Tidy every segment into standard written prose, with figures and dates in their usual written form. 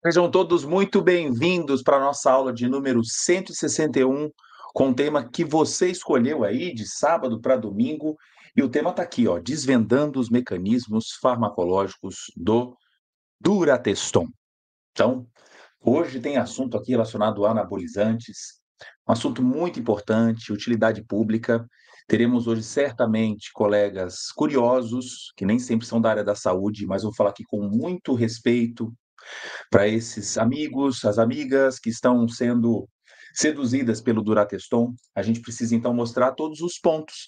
Sejam todos muito bem-vindos para a nossa aula de número 161, com o tema que você escolheu aí, de sábado para domingo. E o tema está aqui, ó, desvendando os mecanismos farmacológicos do Durateston. Então, hoje tem assunto aqui relacionado a anabolizantes, um assunto muito importante, utilidade pública. Teremos hoje certamente colegas curiosos, que nem sempre são da área da saúde, mas vou falar aqui com muito respeito para esses amigos, as amigas que estão sendo seduzidas pelo Durateston. A gente precisa então mostrar todos os pontos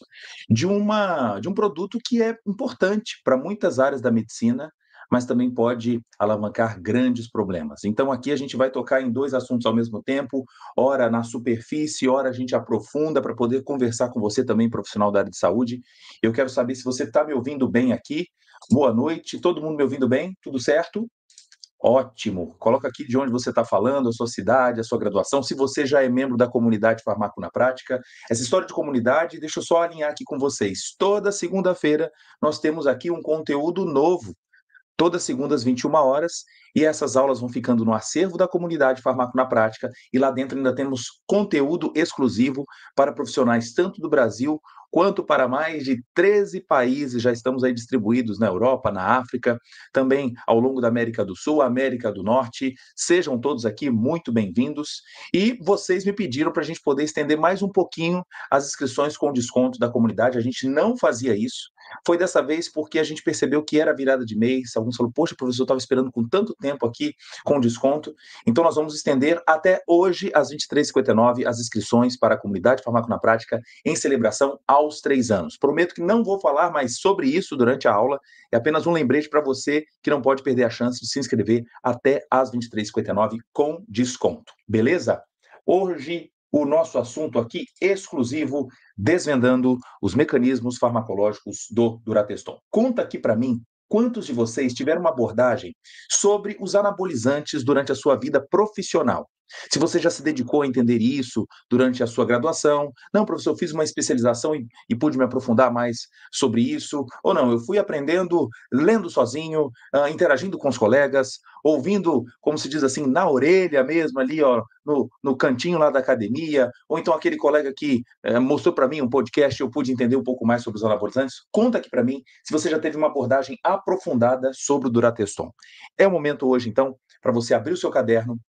de um produto que é importante para muitas áreas da medicina, mas também pode alavancar grandes problemas. Então aqui a gente vai tocar em dois assuntos ao mesmo tempo, ora na superfície, ora a gente aprofunda para poder conversar com você também, profissional da área de saúde. Eu quero saber se você está me ouvindo bem aqui. Boa noite, todo mundo me ouvindo bem? Tudo certo? Ótimo. Coloca aqui de onde você está falando, a sua cidade, a sua graduação, se você já é membro da comunidade Farmaco na Prática. Essa história de comunidade, deixa eu só alinhar aqui com vocês. Toda segunda-feira nós temos aqui um conteúdo novo, todas segundas, 21 horas, e essas aulas vão ficando no acervo da comunidade Farmaco na Prática, e lá dentro ainda temos conteúdo exclusivo para profissionais tanto do Brasil quanto para mais de 13 países. Já estamos aí distribuídos na Europa, na África, também ao longo da América do Sul, América do Norte. Sejam todos aqui muito bem-vindos. E vocês me pediram para a gente poder estender mais um pouquinho as inscrições com desconto da comunidade. A gente não fazia isso. Foi dessa vez porque a gente percebeu que era virada de mês. Alguns falaram, poxa, professor, eu estava esperando com tanto tempo aqui com desconto. Então nós vamos estender até hoje, às 23h59, as inscrições para a comunidade Farmaco na Prática em celebração aos 3 anos. Prometo que não vou falar mais sobre isso durante a aula, é apenas um lembrete para você que não pode perder a chance de se inscrever até às 23h59 com desconto, beleza? Hoje, o nosso assunto aqui exclusivo, desvendando os mecanismos farmacológicos do Durateston. Conta aqui para mim, quantos de vocês tiveram uma abordagem sobre os anabolizantes durante a sua vida profissional? Se você já se dedicou a entender isso durante a sua graduação, não, professor, eu fiz uma especialização e pude me aprofundar mais sobre isso, ou não, eu fui aprendendo, lendo sozinho, interagindo com os colegas, ouvindo, como se diz assim, na orelha mesmo, ali, ó, no cantinho lá da academia, ou então aquele colega que mostrou para mim um podcast e eu pude entender um pouco mais sobre os anabolizantes. Conta aqui para mim se você já teve uma abordagem aprofundada sobre o Durateston. É o momento hoje, então, para você abrir o seu caderno,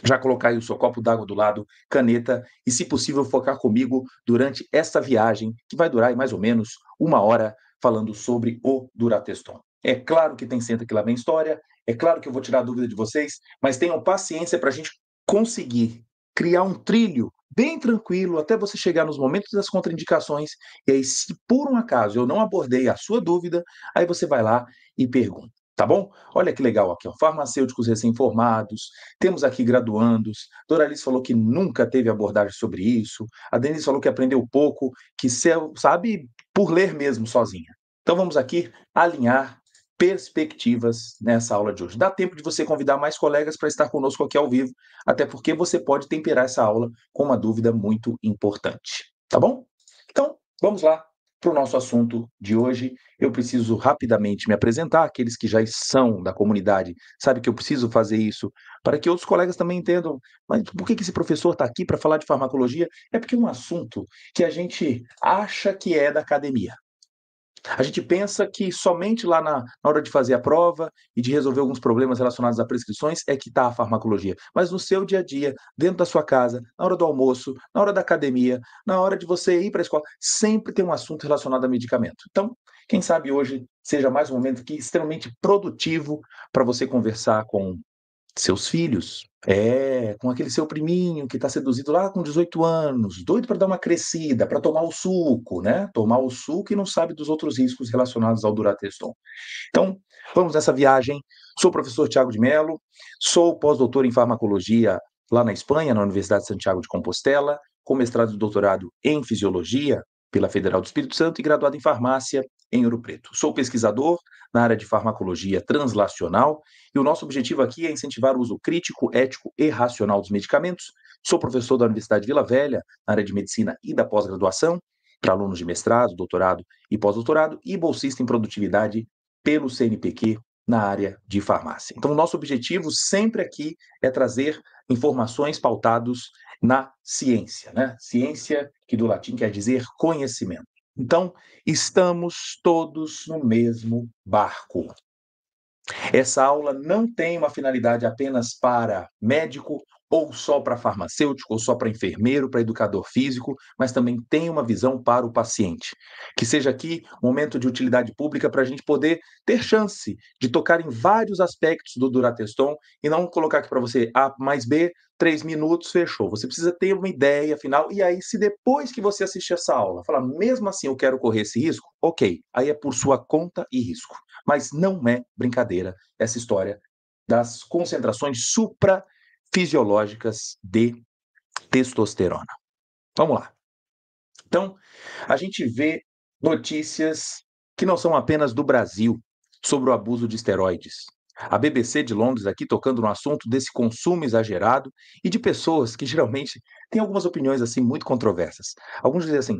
já colocar aí o seu copo d'água do lado, caneta e, se possível, focar comigo durante essa viagem, que vai durar aí mais ou menos 1 hora, falando sobre o Durateston. É claro que tem Senta que lá vem história, é claro que eu vou tirar a dúvida de vocês, mas tenham paciência para a gente conseguir criar um trilho bem tranquilo até você chegar nos momentos das contraindicações, e aí, se por um acaso eu não abordei a sua dúvida, aí você vai lá e pergunta, tá bom? Olha que legal aqui, ó, farmacêuticos recém-formados, temos aqui graduandos, Doralice falou que nunca teve abordagem sobre isso, a Denise falou que aprendeu pouco, que sabe por ler mesmo sozinha. Então vamos aqui alinhar perspectivas nessa aula de hoje. Dá tempo de você convidar mais colegas para estar conosco aqui ao vivo, até porque você pode temperar essa aula com uma dúvida muito importante, tá bom? Então, vamos lá para o nosso assunto de hoje. Eu preciso rapidamente me apresentar, aqueles que já são da comunidade sabem que eu preciso fazer isso para que outros colegas também entendam, mas por que esse professor está aqui para falar de farmacologia? É porque é um assunto que a gente acha que é da academia. A gente pensa que somente lá na hora de fazer a prova e de resolver alguns problemas relacionados a prescrições é que está a farmacologia. Mas no seu dia a dia, dentro da sua casa, na hora do almoço, na hora da academia, na hora de você ir para a escola, sempre tem um assunto relacionado a medicamento. Então, quem sabe hoje seja mais um momento aqui extremamente produtivo para você conversar com seus filhos, com aquele seu priminho que está seduzido lá com 18 anos, doido para dar uma crescida, para tomar o suco, né? Tomar o suco e não sabe dos outros riscos relacionados ao Durateston. Então, vamos nessa viagem. Sou o professor Tiago de Mello, sou pós-doutor em farmacologia lá na Espanha, na Universidade de Santiago de Compostela, com mestrado e doutorado em fisiologia pela Federal do Espírito Santo e graduado em farmácia em Ouro Preto. Sou pesquisador na área de farmacologia translacional e o nosso objetivo aqui é incentivar o uso crítico, ético e racional dos medicamentos. Sou professor da Universidade de Vila Velha, na área de medicina e da pós-graduação, para alunos de mestrado, doutorado e pós-doutorado, e bolsista em produtividade pelo CNPq na área de farmácia. Então, o nosso objetivo sempre aqui é trazer informações pautados na ciência, né? Ciência, que do latim quer dizer conhecimento. Então, estamos todos no mesmo barco. Essa aula não tem uma finalidade apenas para médico, ou só para farmacêutico, ou só para enfermeiro, para educador físico, mas também tem uma visão para o paciente. Que seja aqui um momento de utilidade pública para a gente poder ter chance de tocar em vários aspectos do Durateston e não colocar aqui para você A mais B, 3 minutos, fechou. Você precisa ter uma ideia final, e aí, se depois que você assistir essa aula, falar, mesmo assim eu quero correr esse risco, ok, aí é por sua conta e risco. Mas não é brincadeira essa história das concentrações suprafisiológicas de testosterona. Vamos lá. Então, a gente vê notícias que não são apenas do Brasil sobre o abuso de esteroides. A BBC de Londres aqui tocando no assunto desse consumo exagerado e de pessoas que geralmente têm algumas opiniões assim muito controversas. Alguns dizem assim: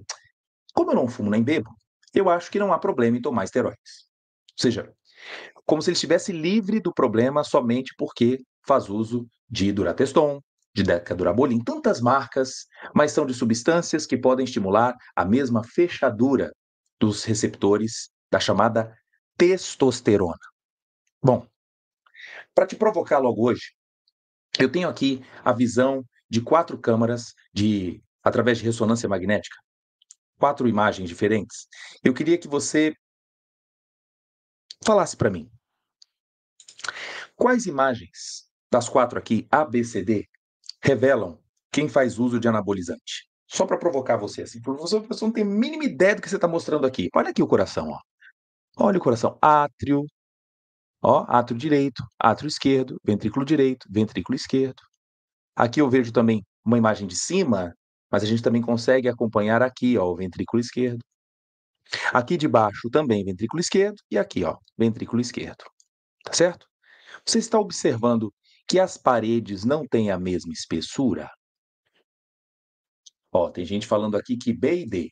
como eu não fumo nem bebo, eu acho que não há problema em tomar esteroides. Ou seja, como se ele estivesse livre do problema somente porque faz uso de Durateston, de Decadurabolin, tantas marcas, mas são de substâncias que podem estimular a mesma fechadura dos receptores da chamada testosterona. Bom, para te provocar logo hoje, eu tenho aqui a visão de 4 câmaras através de ressonância magnética, 4 imagens diferentes. Eu queria que você falasse para mim, quais imagens das 4 aqui, A, B, C, D, revelam quem faz uso de anabolizante? Só para provocar você, assim, porque você não tem a mínima ideia do que você está mostrando aqui. Olha aqui o coração, ó. Olha o coração. Átrio, ó, átrio direito, átrio esquerdo, ventrículo direito, ventrículo esquerdo. Aqui eu vejo também uma imagem de cima, mas a gente também consegue acompanhar aqui, ó, o ventrículo esquerdo. Aqui de baixo também ventrículo esquerdo e aqui, ó, ventrículo esquerdo. Tá certo? Você está observando que as paredes não têm a mesma espessura? Ó, tem gente falando aqui que B e D.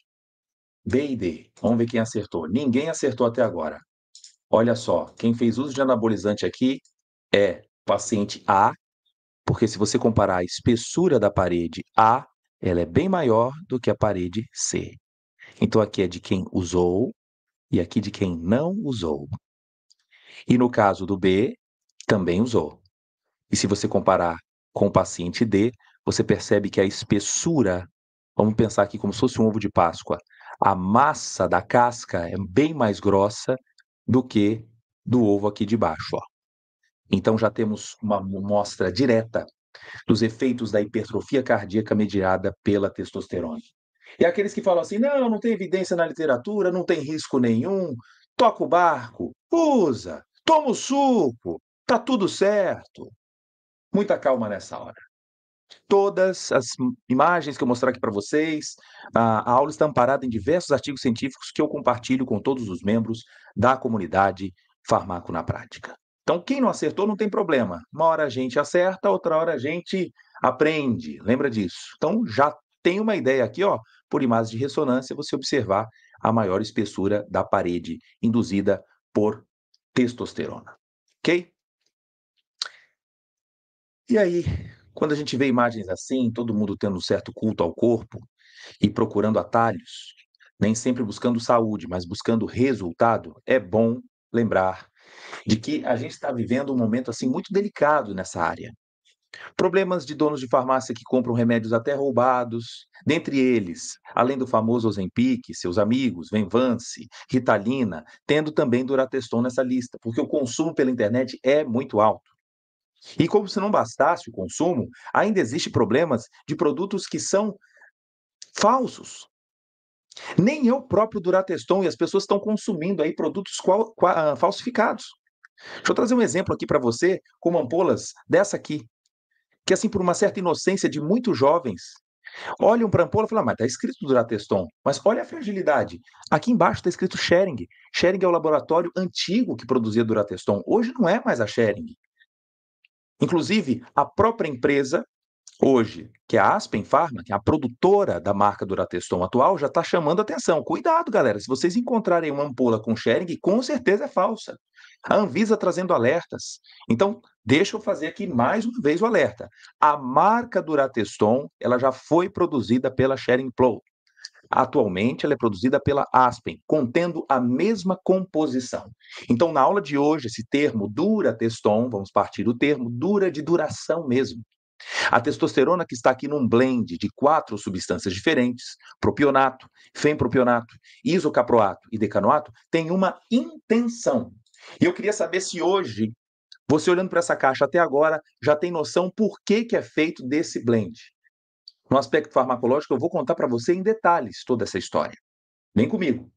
B e D. Vamos ver quem acertou. Ninguém acertou até agora. Olha só, quem fez uso de anabolizante aqui é paciente A, porque se você comparar a espessura da parede A, ela é bem maior do que a parede C. Então aqui é de quem usou e aqui de quem não usou. E no caso do B, também usou. E se você comparar com o paciente D, você percebe que a espessura, vamos pensar aqui como se fosse um ovo de Páscoa, a massa da casca é bem mais grossa do que do ovo aqui de baixo, ó. Então já temos uma mostra direta dos efeitos da hipertrofia cardíaca mediada pela testosterona. E aqueles que falam assim, não, não tem evidência na literatura, não tem risco nenhum, toca o barco, usa, toma o suco, tá tudo certo. Muita calma nessa hora. Todas as imagens que eu mostrar aqui para vocês, a aula está amparada em diversos artigos científicos que eu compartilho com todos os membros da comunidade Farmaco na Prática. Então, quem não acertou não tem problema. Uma hora a gente acerta, outra hora a gente aprende. Lembra disso? Então, já tem uma ideia aqui, ó, por imagem de ressonância, você observar a maior espessura da parede induzida por testosterona. Ok? E aí, quando a gente vê imagens assim, todo mundo tendo um certo culto ao corpo e procurando atalhos, nem sempre buscando saúde, mas buscando resultado, é bom lembrar de que a gente está vivendo um momento assim muito delicado nessa área. Problemas de donos de farmácia que compram remédios até roubados, dentre eles, além do famoso Ozempic, seus amigos, Venvance, Ritalina, tendo também Durateston nessa lista, porque o consumo pela internet é muito alto. E como se não bastasse o consumo, ainda existe problemas de produtos que são falsos. Nem é o próprio Durateston e as pessoas estão consumindo aí produtos falsificados. Deixa eu trazer um exemplo aqui para você, como ampolas dessa aqui, que assim, por uma certa inocência de muitos jovens, olham para a ampola e falam, mas está escrito Durateston, mas olha a fragilidade. Aqui embaixo está escrito Schering. Schering é o laboratório antigo que produzia Durateston. Hoje não é mais a Schering. Inclusive, a própria empresa hoje, que é a Aspen Pharma, que é a produtora da marca Durateston atual, já está chamando atenção. Cuidado, galera, se vocês encontrarem uma ampola com Schering, com certeza é falsa. A Anvisa trazendo alertas. Então, deixa eu fazer aqui mais uma vez o alerta. A marca Durateston, ela já foi produzida pela Schering Plough. Atualmente, ela é produzida pela Aspen, contendo a mesma composição. Então, na aula de hoje, esse termo Durateston, vamos partir do termo dura de duração mesmo. A testosterona que está aqui num blend de 4 substâncias diferentes, propionato, fenpropionato, isocaproato e decanoato, tem uma intenção. E eu queria saber se hoje, você olhando para essa caixa até agora, já tem noção por que é feito desse blend. No aspecto farmacológico, eu vou contar para você em detalhes toda essa história. Vem comigo.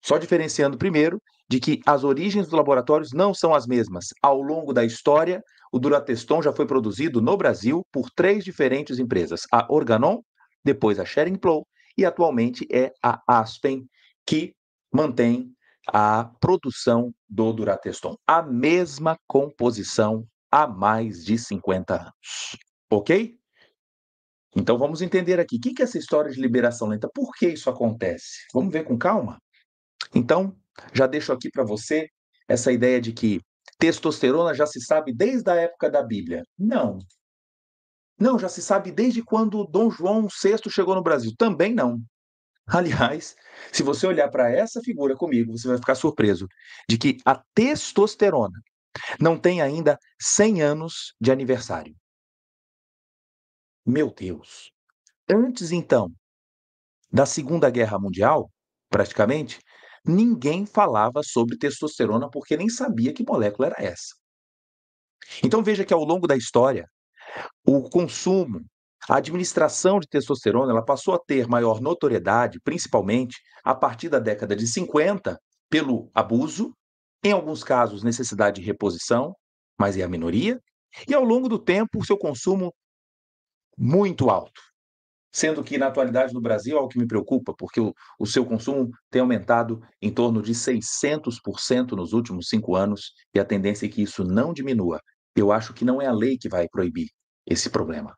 Só diferenciando primeiro de que as origens dos laboratórios não são as mesmas. Ao longo da história, o Durateston já foi produzido no Brasil por 3 diferentes empresas. A Organon, depois a Schering Plough e atualmente é a Aspen que mantém a produção do Durateston. A mesma composição há mais de 50 anos. Ok? Então vamos entender aqui. O que é essa história de liberação lenta? Por que isso acontece? Vamos ver com calma? Então, já deixo aqui para você essa ideia de que testosterona já se sabe desde a época da Bíblia. Não. Não, já se sabe desde quando Dom João VI chegou no Brasil. Também não. Aliás, se você olhar para essa figura comigo, você vai ficar surpreso de que a testosterona não tem ainda 100 anos de aniversário. Meu Deus. Antes, então, da Segunda Guerra Mundial, praticamente, ninguém falava sobre testosterona porque nem sabia que molécula era essa. Então veja que ao longo da história, o consumo, a administração de testosterona, ela passou a ter maior notoriedade, principalmente a partir da década de 50, pelo abuso, em alguns casos necessidade de reposição, mas é a minoria, e ao longo do tempo o seu consumo muito alto. Sendo que, na atualidade, no Brasil, é o que me preocupa, porque o seu consumo tem aumentado em torno de 600% nos últimos 5 anos, e a tendência é que isso não diminua. Eu acho que não é a lei que vai proibir esse problema,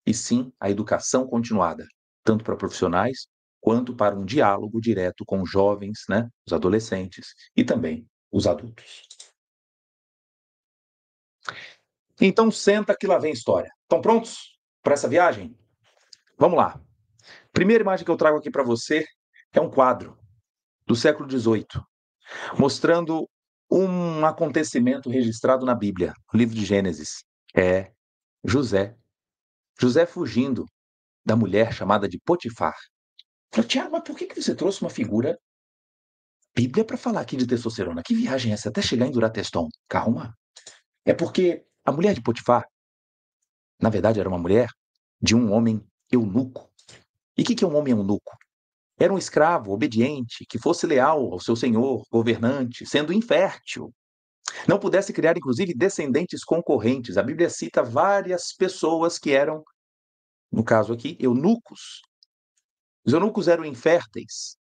e sim a educação continuada, tanto para profissionais, quanto para um diálogo direto com os jovens, né, os adolescentes e também os adultos. Então, senta que lá vem história. Estão prontos para essa viagem? Vamos lá. Primeira imagem que eu trago aqui para você é um quadro do século XVIII, mostrando um acontecimento registrado na Bíblia, no livro de Gênesis. É José. José fugindo da mulher chamada de Potifar. Falei, Tiago, mas por que você trouxe uma figura bíblia para falar aqui de testosterona? Que viagem é essa? Até chegar em Durateston. Calma. É porque a mulher de Potifar, na verdade, era uma mulher de um homem eunuco. E o que é um homem eunuco? Era um escravo obediente, que fosse leal ao seu senhor, governante, sendo infértil. Não pudesse criar, inclusive, descendentes concorrentes. A Bíblia cita várias pessoas que eram, no caso aqui, eunucos. Os eunucos eram inférteis.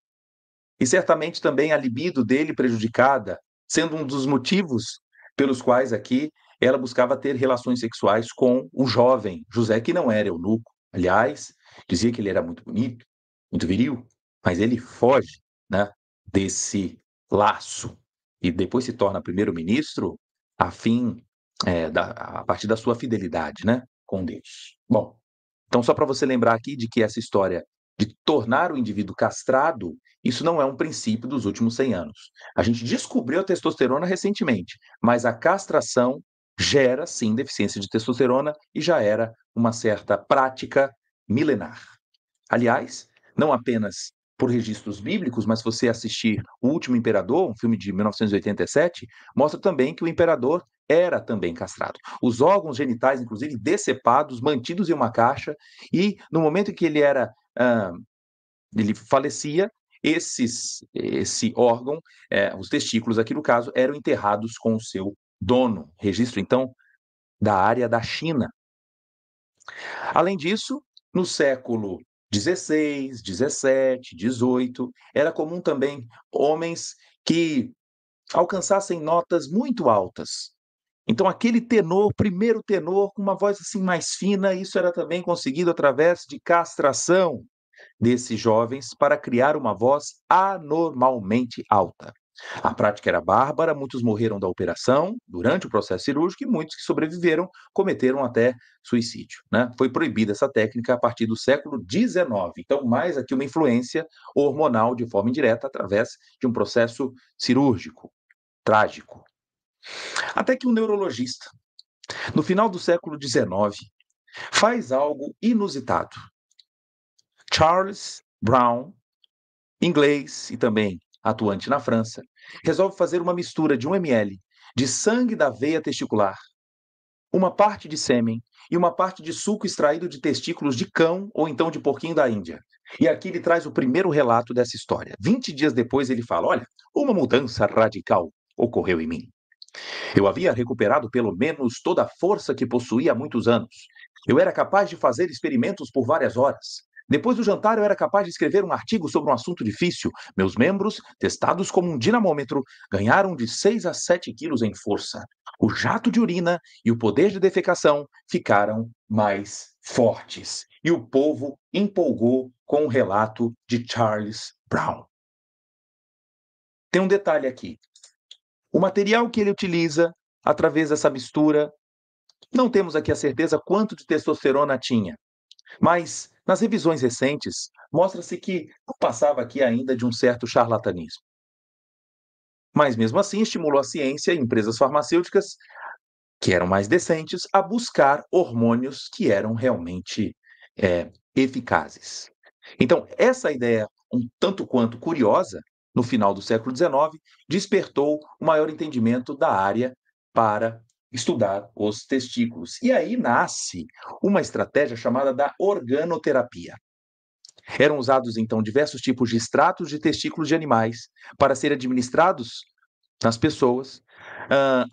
E certamente também a libido dele prejudicada, sendo um dos motivos pelos quais aqui ela buscava ter relações sexuais com o jovem José, que não era eunuco. Aliás, dizia que ele era muito bonito, muito viril, mas ele foge, né, desse laço e depois se torna primeiro-ministro a partir da sua fidelidade, né, com Deus. Bom, então só para você lembrar aqui de que essa história de tornar o indivíduo castrado, isso não é um princípio dos últimos 100 anos. A gente descobriu a testosterona recentemente, mas a castração gera, sim, deficiência de testosterona e já era uma certa prática milenar. Aliás, não apenas por registros bíblicos, mas se você assistir O Último Imperador, um filme de 1987, mostra também que o imperador era também castrado. Os órgãos genitais, inclusive, decepados, mantidos em uma caixa, e no momento em que ele falecia, esse órgão, os testículos aqui no caso, eram enterrados com o seu dono. Registro, então, da área da China. Além disso, no século XVI, XVII, XVIII, era comum também homens que alcançassem notas muito altas. Então, aquele tenor, primeiro tenor, com uma voz assim mais fina, isso era também conseguido através de castração desses jovens para criar uma voz anormalmente alta. A prática era bárbara, muitos morreram da operação durante o processo cirúrgico e muitos que sobreviveram cometeram até suicídio. Né? Foi proibida essa técnica a partir do século XIX. Então, mais aqui uma influência hormonal de forma indireta através de um processo cirúrgico trágico. Até que um neurologista, no final do século XIX, faz algo inusitado. Charles Brown, inglês e também atuante na França, resolve fazer uma mistura de 1 ml de sangue da veia testicular, uma parte de sêmen e uma parte de suco extraído de testículos de cão ou então de porquinho da Índia. E aqui ele traz o primeiro relato dessa história. 20 dias depois ele fala, olha, uma mudança radical ocorreu em mim. Eu havia recuperado pelo menos toda a força que possuía há muitos anos. Eu era capaz de fazer experimentos por várias horas. Depois do jantar, eu era capaz de escrever um artigo sobre um assunto difícil. Meus membros, testados como um dinamômetro, ganharam de 6 a 7 quilos em força. O jato de urina e o poder de defecação ficaram mais fortes. E o povo empolgou com o relato de Charles Brown. Tem um detalhe aqui. O material que ele utiliza, através dessa mistura, não temos aqui a certeza quanto de testosterona tinha, mas nas revisões recentes mostra-se que não passava aqui ainda de um certo charlatanismo. Mas mesmo assim estimulou a ciência e empresas farmacêuticas, que eram mais decentes, a buscar hormônios que eram realmente eficazes. Então, essa ideia, um tanto quanto curiosa, no final do século XIX, despertou o maior entendimento da área para estudar os testículos. E aí nasce uma estratégia chamada da organoterapia. Eram usados, então, diversos tipos de extratos de testículos de animais para serem administrados nas pessoas,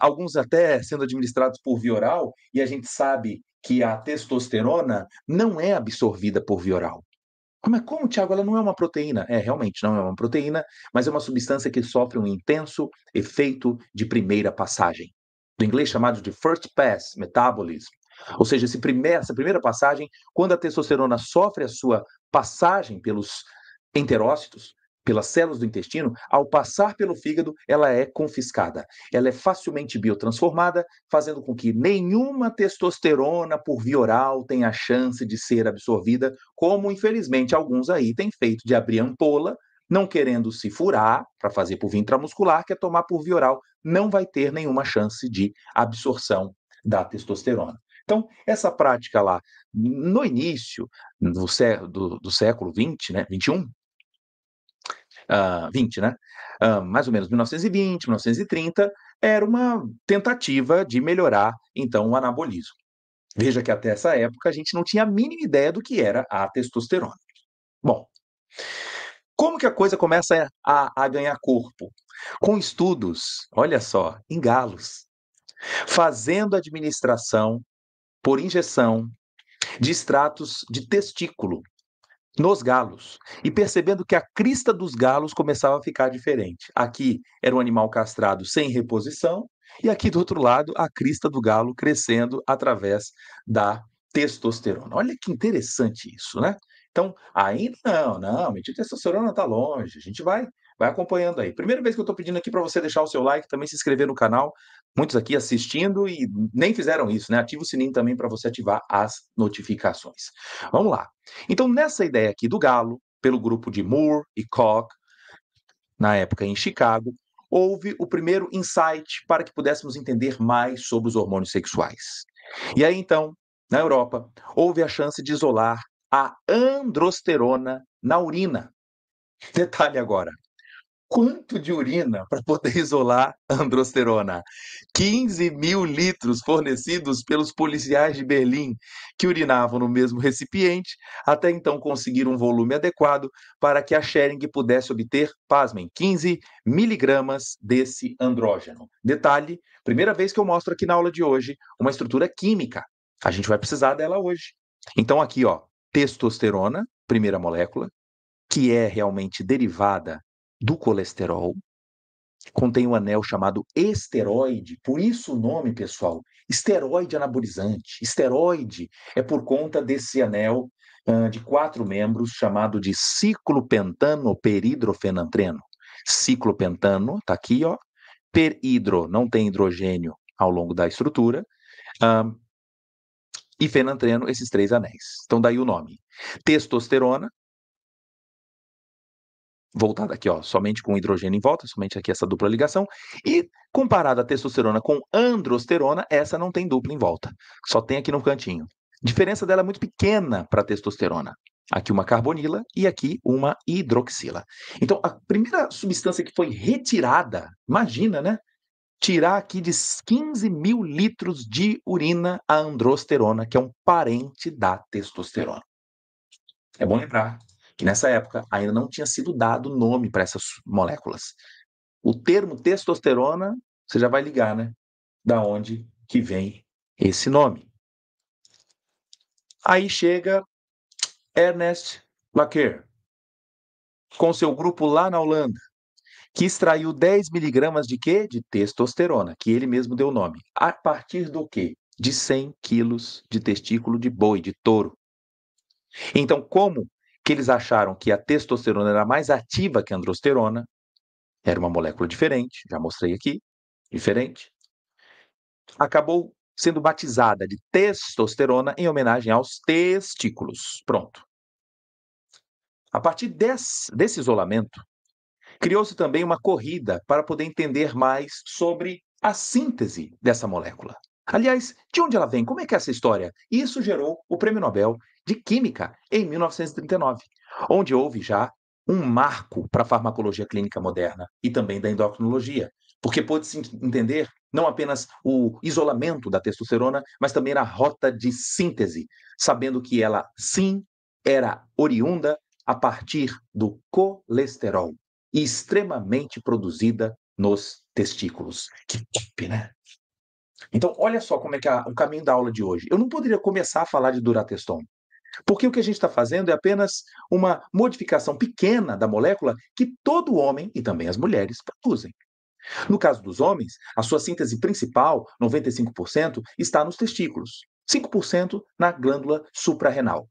alguns até sendo administrados por via oral, e a gente sabe que a testosterona não é absorvida por via oral. Mas como, Tiago, ela não é uma proteína? Realmente não é uma proteína, mas é uma substância que sofre um intenso efeito de primeira passagem. Do inglês chamado de first pass metabolism. Ou seja, essa primeira passagem, quando a testosterona sofre a sua passagem pelos enterócitos, pelas células do intestino, ao passar pelo fígado, ela é confiscada. Ela é facilmente biotransformada, fazendo com que nenhuma testosterona por via oral tenha a chance de ser absorvida, como infelizmente alguns aí têm feito de abrir ampola, não querendo se furar para fazer por via intramuscular, quer tomar por via oral, não vai ter nenhuma chance de absorção da testosterona. Então, essa prática lá, no início do século XX, né, 21, 20, né, mais ou menos 1920, 1930, era uma tentativa de melhorar, então, o anabolismo. Veja que até essa época a gente não tinha a mínima ideia do que era a testosterona. Bom, como que a coisa começa a ganhar corpo? Com estudos, olha só, em galos, fazendo administração por injeção de extratos de testículo nos galos e percebendo que a crista dos galos começava a ficar diferente. Aqui era um animal castrado sem reposição e aqui do outro lado a crista do galo crescendo através da testosterona. Olha que interessante isso, né? Então, ainda não, medir testosterona está longe, a gente vai acompanhando aí. Primeira vez que eu estou pedindo aqui para você deixar o seu like, também se inscrever no canal. Muitos aqui assistindo e nem fizeram isso, né? Ativa o sininho também para você ativar as notificações. Vamos lá. Então, nessa ideia aqui do galo, pelo grupo de Moore e Koch, na época em Chicago, houve o primeiro insight para que pudéssemos entender mais sobre os hormônios sexuais. E aí, então, na Europa, houve a chance de isolar a androsterona na urina. Detalhe agora, quanto de urina para poder isolar a androsterona? 15 mil litros fornecidos pelos policiais de Berlim, que urinavam no mesmo recipiente, até então conseguir um volume adequado para que a Schering pudesse obter, pasmem, 15 miligramas desse andrógeno. Detalhe, primeira vez que eu mostro aqui na aula de hoje uma estrutura química. A gente vai precisar dela hoje. Então aqui, ó, testosterona, primeira molécula, que é realmente derivada do colesterol, contém um anel chamado esteroide, por isso o nome, pessoal, esteroide anabolizante. Esteroide é por conta desse anel de 4 membros chamado de ciclopentano peridrofenantreno. Ciclopentano, tá aqui, ó, peridro, não tem hidrogênio ao longo da estrutura, e fenantreno, esses 3 anéis. Então daí o nome. Testosterona, voltada aqui, ó, somente com hidrogênio em volta, somente aqui essa dupla ligação, e comparada a testosterona com androsterona, essa não tem dupla em volta, só tem aqui no cantinho. A diferença dela é muito pequena para a testosterona. Aqui uma carbonila e aqui uma hidroxila. Então, a primeira substância que foi retirada, imagina, né? Tirar aqui de 15 mil litros de urina a androsterona, que é um parente da testosterona. É bom lembrar que nessa época ainda não tinha sido dado nome para essas moléculas. O termo testosterona, você já vai ligar, né? Da onde que vem esse nome. Aí chega Ernest Laqueur, com seu grupo lá na Holanda, que extraiu 10 miligramas de quê? De testosterona, que ele mesmo deu o nome. A partir do quê? De 100 quilos de testículo de boi, de touro. Então, como que eles acharam que a testosterona era mais ativa que a androsterona? Era uma molécula diferente, já mostrei aqui, diferente. Acabou sendo batizada de testosterona em homenagem aos testículos. Pronto. A partir desse isolamento, criou-se também uma corrida para poder entender mais sobre a síntese dessa molécula. Aliás, de onde ela vem? Como é que é essa história? Isso gerou o Prêmio Nobel de Química em 1939, onde houve já um marco para a farmacologia clínica moderna e também da endocrinologia, porque pôde-se entender não apenas o isolamento da testosterona, mas também a rota de síntese, sabendo que ela, sim, era oriunda a partir do colesterol e extremamente produzida nos testículos. Que top, né? Então, olha só como é que é o caminho da aula de hoje. Eu não poderia começar a falar de Durateston, porque o que a gente está fazendo é apenas uma modificação pequena da molécula que todo homem e também as mulheres produzem. No caso dos homens, a sua síntese principal, 95%, está nos testículos, 5% na glândula suprarrenal.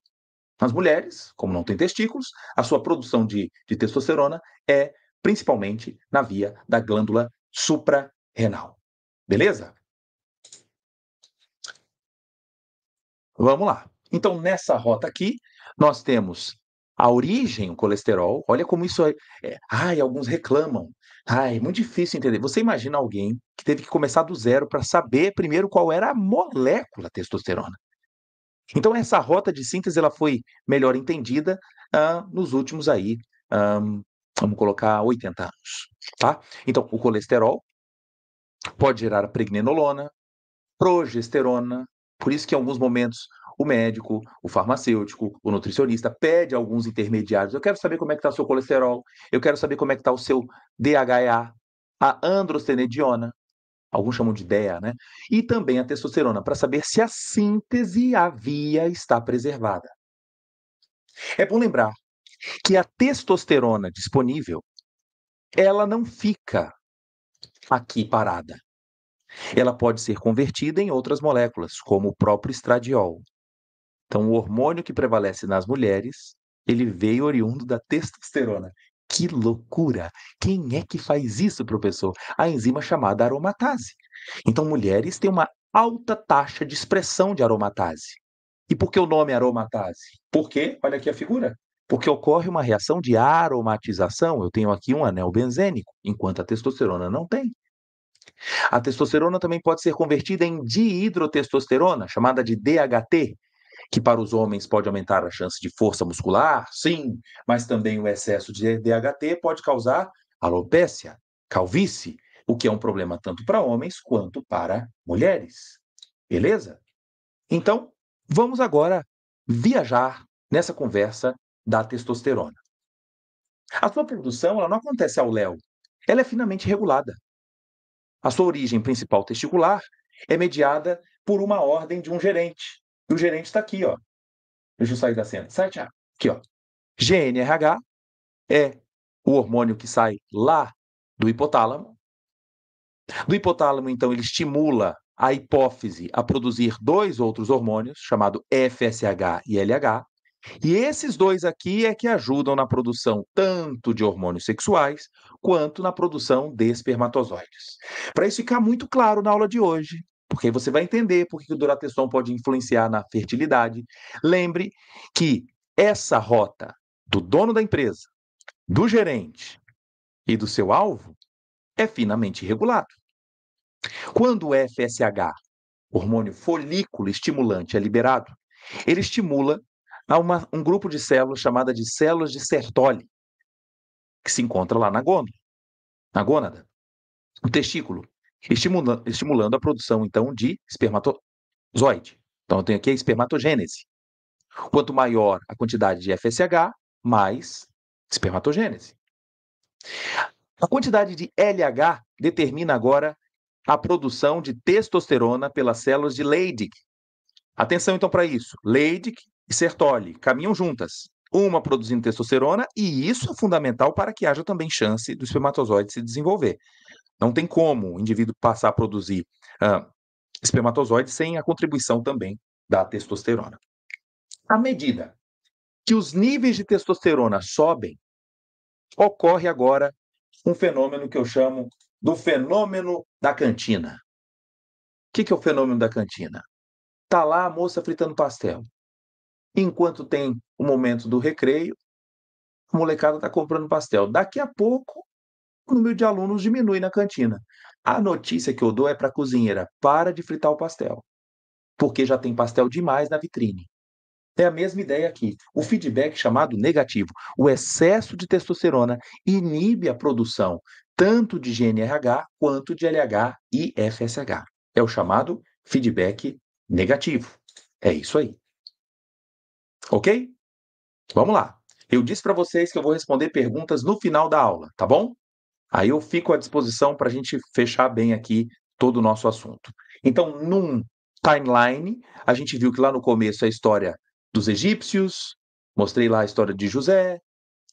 Nas mulheres, como não tem testículos, a sua produção de testosterona é principalmente na via da glândula suprarrenal. Beleza? Vamos lá. Então, nessa rota aqui, nós temos A origem, o colesterol, olha como isso ai, alguns reclamam. Ai, é muito difícil entender. Você imagina alguém que teve que começar do zero para saber primeiro qual era a molécula testosterona. Então essa rota de síntese ela foi melhor entendida, nos últimos aí, hã, vamos colocar 80 anos, tá. Então o colesterol pode gerar a pregnenolona, progesterona, por isso que em alguns momentos o médico, o farmacêutico, o nutricionista pede alguns intermediários. Eu quero saber como é que está o seu colesterol, eu quero saber como é que está o seu DHA, a androstenediona, alguns chamam de DEA, né? E também a testosterona, para saber se a síntese, a via está preservada. É bom lembrar que a testosterona disponível, ela não fica aqui parada. Ela pode ser convertida em outras moléculas, como o próprio estradiol. Então, o hormônio que prevalece nas mulheres, ele veio oriundo da testosterona. Que loucura! Quem é que faz isso, professor? A enzima chamada aromatase. Então, mulheres têm uma alta taxa de expressão de aromatase. E por que o nome aromatase? Porque, olha aqui a figura, porque ocorre uma reação de aromatização. Eu tenho aqui um anel benzênico, enquanto a testosterona não tem. A testosterona também pode ser convertida em dihidrotestosterona, chamada de DHT, que para os homens pode aumentar a chance de força muscular, sim, mas também o excesso de DHT pode causar alopécia, calvície, o que é um problema tanto para homens quanto para mulheres. Beleza? Então, vamos agora viajar nessa conversa da testosterona. A sua produção ela não acontece ao léu, ela é finamente regulada. A sua origem principal testicular é mediada por uma ordem de um gerente. E o gerente está aqui, ó. Deixa eu sair da cena. Sai, Thiago. Aqui, ó. GNRH é o hormônio que sai lá do hipotálamo. Do hipotálamo, então, ele estimula a hipófise a produzir dois outros hormônios, chamado FSH e LH. E esses dois aqui é que ajudam na produção tanto de hormônios sexuais quanto na produção de espermatozoides. Para isso ficar muito claro na aula de hoje, porque você vai entender por que o Durateston pode influenciar na fertilidade. Lembre que essa rota do dono da empresa, do gerente e do seu alvo é finamente regulado. Quando o FSH, hormônio folículo estimulante, é liberado, ele estimula um grupo de células chamada de células de Sertoli, que se encontra lá na gônada, no testículo, estimulando a produção, então, de espermatozoide. Então, eu tenho aqui a espermatogênese. Quanto maior a quantidade de FSH, mais espermatogênese. A quantidade de LH determina agora a produção de testosterona pelas células de Leydig. Atenção, então, para isso. Leydig e Sertoli caminham juntas, uma produzindo testosterona, e isso é fundamental para que haja também chance do espermatozoide se desenvolver. Não tem como o indivíduo passar a produzir espermatozoide sem a contribuição também da testosterona. À medida que os níveis de testosterona sobem, ocorre agora um fenômeno que eu chamo do fenômeno da cantina. O que é o fenômeno da cantina? Tá lá a moça fritando pastel. Enquanto tem o momento do recreio, a molecada está comprando pastel. Daqui a pouco, o número de alunos diminui na cantina. A notícia que eu dou é para a cozinheira: para de fritar o pastel, porque já tem pastel demais na vitrine. É a mesma ideia aqui. O feedback chamado negativo. O excesso de testosterona inibe a produção tanto de GNRH quanto de LH e FSH. É o chamado feedback negativo. É isso aí. Ok? Vamos lá. Eu disse para vocês que eu vou responder perguntas no final da aula, tá bom? Aí eu fico à disposição para a gente fechar bem aqui todo o nosso assunto. Então, num timeline, a gente viu que lá no começo a história dos egípcios, mostrei lá a história de José,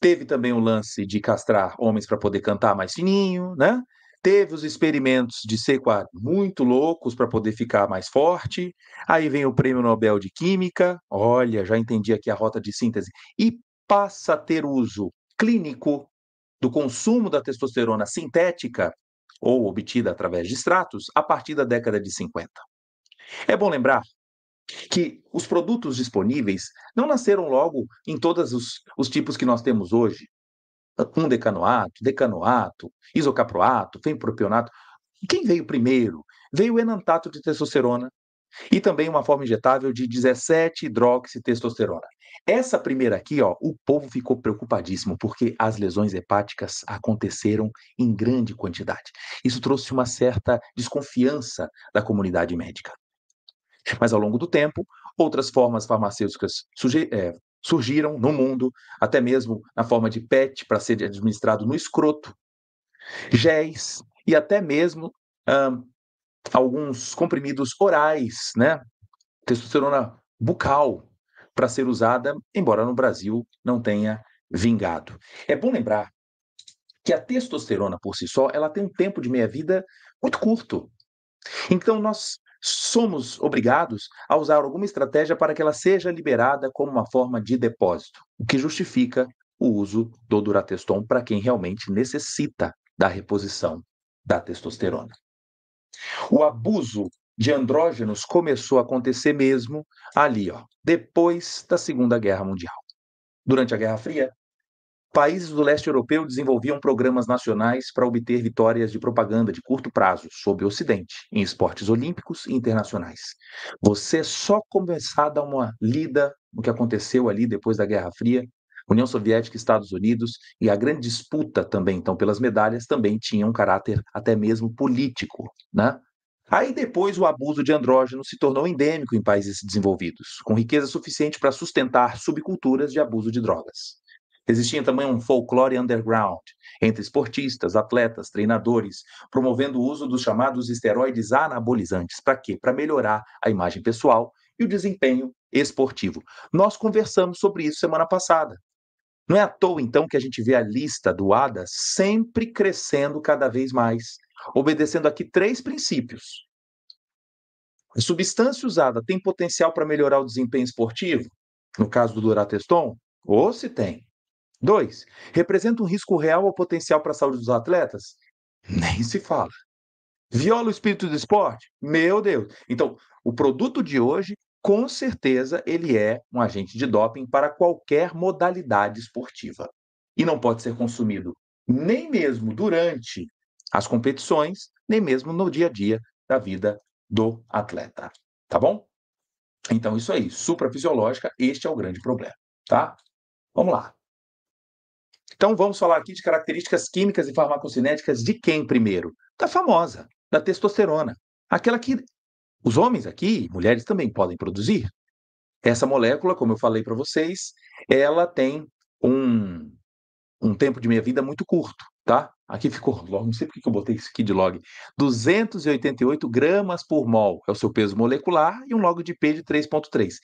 teve também o lance de castrar homens para poder cantar mais fininho, né? Teve os experimentos de sequar muito loucos para poder ficar mais forte. Aí vem o Prêmio Nobel de Química. Olha, já entendi aqui a rota de síntese. E passa a ter uso clínico do consumo da testosterona sintética ou obtida através de extratos a partir da década de 50. É bom lembrar que os produtos disponíveis não nasceram logo em todos os tipos que nós temos hoje. 1-decanoato, decanoato, isocaproato, fenpropionato. Quem veio primeiro? Veio o enantato de testosterona e também uma forma injetável de 17-hidroxitestosterona. Essa primeira aqui, ó, o povo ficou preocupadíssimo porque as lesões hepáticas aconteceram em grande quantidade. Isso trouxe uma certa desconfiança da comunidade médica. Mas ao longo do tempo, outras formas farmacêuticas surgiram no mundo, até mesmo na forma de PET para ser administrado no escroto, géis e até mesmo alguns comprimidos orais, né? Testosterona bucal para ser usada, embora no Brasil não tenha vingado. É bom lembrar que a testosterona por si só, ela tem um tempo de meia-vida muito curto. Então nós somos obrigados a usar alguma estratégia para que ela seja liberada como uma forma de depósito, o que justifica o uso do Durateston para quem realmente necessita da reposição da testosterona. O abuso de andrógenos começou a acontecer mesmo ali, ó, depois da Segunda Guerra Mundial. Durante a Guerra Fria, países do leste europeu desenvolviam programas nacionais para obter vitórias de propaganda de curto prazo sobre o Ocidente, em esportes olímpicos e internacionais. Você só começar a dar uma lida no que aconteceu ali depois da Guerra Fria, União Soviética e Estados Unidos, e a grande disputa também, então, pelas medalhas, também tinha um caráter até mesmo político, né? Aí depois o abuso de andrógenos se tornou endêmico em países desenvolvidos, com riqueza suficiente para sustentar subculturas de abuso de drogas. Existia também um folclore underground entre esportistas, atletas, treinadores, promovendo o uso dos chamados esteroides anabolizantes. Para quê? Para melhorar a imagem pessoal e o desempenho esportivo. Nós conversamos sobre isso semana passada. Não é à toa, então, que a gente vê a lista do ADA sempre crescendo cada vez mais, obedecendo aqui 3 princípios. A substância usada tem potencial para melhorar o desempenho esportivo? No caso do Durateston? Ou se tem. 2, representa um risco real ou potencial para a saúde dos atletas? Nem se fala. Viola o espírito do esporte? Meu Deus! Então, o produto de hoje, com certeza, ele é um agente de doping para qualquer modalidade esportiva. E não pode ser consumido nem mesmo durante as competições, nem mesmo no dia a dia da vida do atleta. Tá bom? Então, isso aí, suprafisiológica, este é o grande problema, tá? Vamos lá. Então vamos falar aqui de características químicas e farmacocinéticas de quem primeiro? Da famosa, da testosterona. Aquela que os homens aqui, mulheres também podem produzir. Essa molécula, como eu falei para vocês, ela tem um, um tempo de meia-vida muito curto, tá? Aqui ficou log, não sei por que eu botei isso aqui de log. 288 gramas por mol é o seu peso molecular e um log de P de 3,3.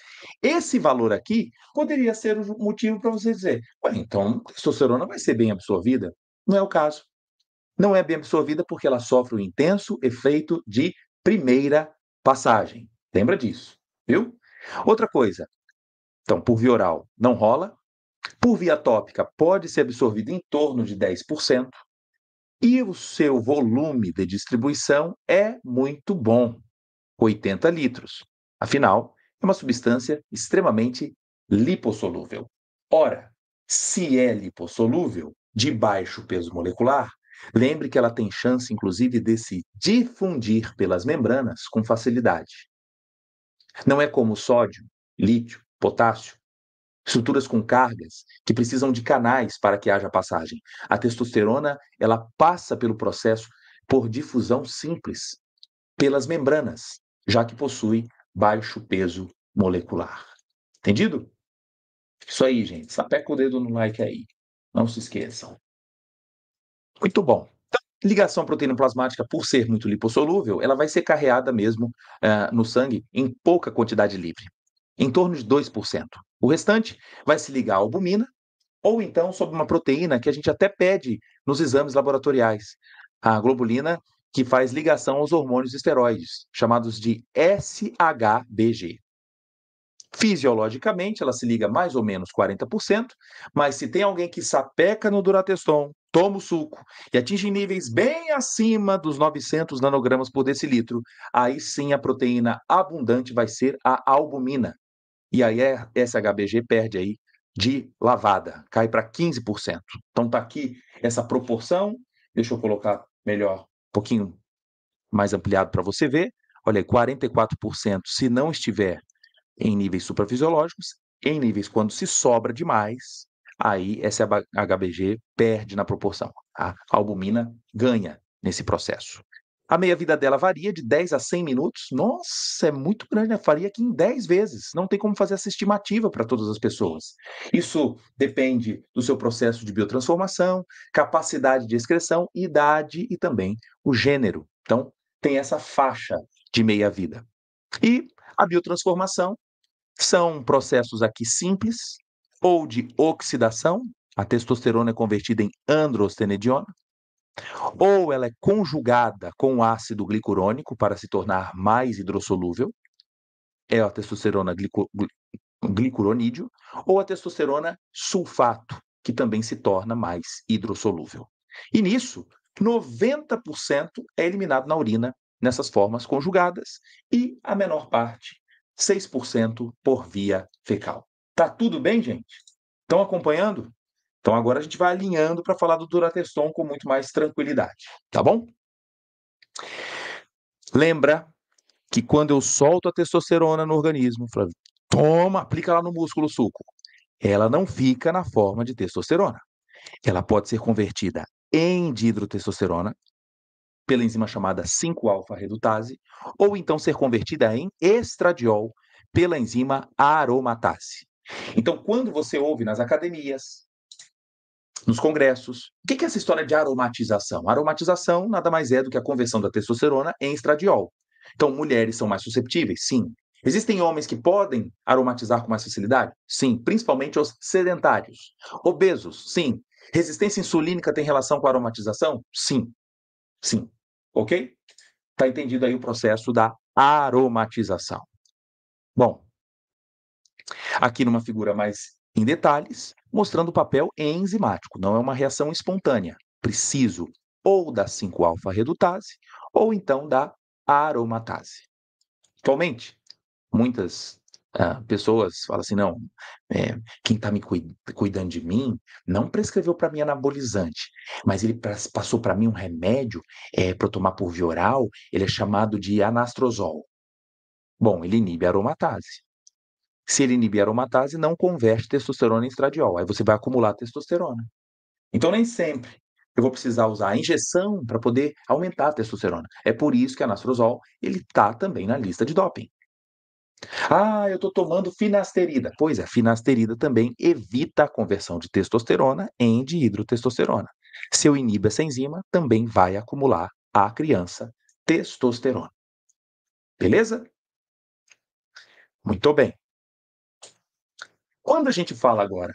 Esse valor aqui poderia ser o motivo para você dizer, ué, então a testosterona vai ser bem absorvida? Não é o caso. Não é bem absorvida porque ela sofre o intenso efeito de primeira passagem. Lembra disso, viu? Outra coisa, então, por via oral não rola, por via tópica, pode ser absorvido em torno de 10%, e o seu volume de distribuição é muito bom, 80 litros. Afinal, é uma substância extremamente lipossolúvel. Ora, se é lipossolúvel, de baixo peso molecular, lembre que ela tem chance, inclusive, de se difundir pelas membranas com facilidade. Não é como o sódio, lítio, potássio, estruturas com cargas que precisam de canais para que haja passagem. A testosterona, ela passa pelo processo por difusão simples, pelas membranas, já que possui baixo peso molecular. Entendido? Isso aí, gente. Sapeca o dedo no like aí. Não se esqueçam. Muito bom. Então, ligação proteína plasmática, por ser muito lipossolúvel, ela vai ser carreada mesmo no sangue em pouca quantidade livre, em torno de 2%. O restante vai se ligar à albumina, ou então sobre uma proteína que a gente até pede nos exames laboratoriais, a globulina, que faz ligação aos hormônios esteroides, chamados de SHBG. Fisiologicamente, ela se liga mais ou menos 40%, mas se tem alguém que sapeca no Durateston, toma o suco e atinge níveis bem acima dos 900 nanogramas por decilitro, aí sim a proteína abundante vai ser a albumina. E aí essa HBG perde aí de lavada, cai para 15%. Então tá aqui essa proporção, deixa eu colocar melhor, um pouquinho mais ampliado para você ver. Olha aí, 44% se não estiver em níveis suprafisiológicos, em níveis quando se sobra demais, aí essa HBG perde na proporção. A albumina ganha nesse processo. A meia-vida dela varia de 10 a 100 minutos. Nossa, é muito grande, né? Faria aqui em 10 vezes. Não tem como fazer essa estimativa para todas as pessoas. Isso depende do seu processo de biotransformação, capacidade de excreção, idade e também o gênero. Então, tem essa faixa de meia-vida. E a biotransformação são processos aqui simples ou de oxidação. A testosterona é convertida em androstenediona, ou ela é conjugada com o ácido glicurônico para se tornar mais hidrossolúvel, é a testosterona glicuronídeo, ou a testosterona sulfato, que também se torna mais hidrossolúvel. E nisso, 90% é eliminado na urina nessas formas conjugadas e a menor parte, 6% por via fecal. Tá tudo bem, gente? Estão acompanhando? Então agora a gente vai alinhando para falar do Durateston com muito mais tranquilidade, tá bom? Lembra que quando eu solto a testosterona no organismo, Flávio, toma, aplica lá no músculo o suco. Ela não fica na forma de testosterona. Ela pode ser convertida em dihidrotestosterona pela enzima chamada 5-alfa-redutase, ou então ser convertida em estradiol pela enzima aromatase. Então, quando você ouve nas academias, nos congressos, o que é essa história de aromatização? Aromatização nada mais é do que a conversão da testosterona em estradiol. Então, mulheres são mais susceptíveis? Sim. Existem homens que podem aromatizar com mais facilidade? Sim, principalmente os sedentários. Obesos? Sim. Resistência insulínica tem relação com a aromatização? Sim. Sim. Ok? Está entendido aí o processo da aromatização. Bom, aqui numa figura mais em detalhes, mostrando o papel enzimático, não é uma reação espontânea. Preciso ou da 5-alfa-redutase ou então da aromatase. Atualmente, muitas pessoas falam assim, não, quem está me cuidando de mim não prescreveu para mim anabolizante, mas ele passou para mim um remédio para eu tomar por via oral, ele é chamado de anastrozol. Bom, ele inibe a aromatase. Se ele inibe a aromatase, não converte testosterona em estradiol. Aí você vai acumular testosterona. Então, nem sempre eu vou precisar usar a injeção para poder aumentar a testosterona. É por isso que a anastrozol ele está também na lista de doping. Ah, eu estou tomando finasterida. Pois é, finasterida também evita a conversão de testosterona em dihidrotestosterona. Se eu inibo essa enzima, também vai acumular a criança testosterona. Beleza? Muito bem. Quando a gente fala agora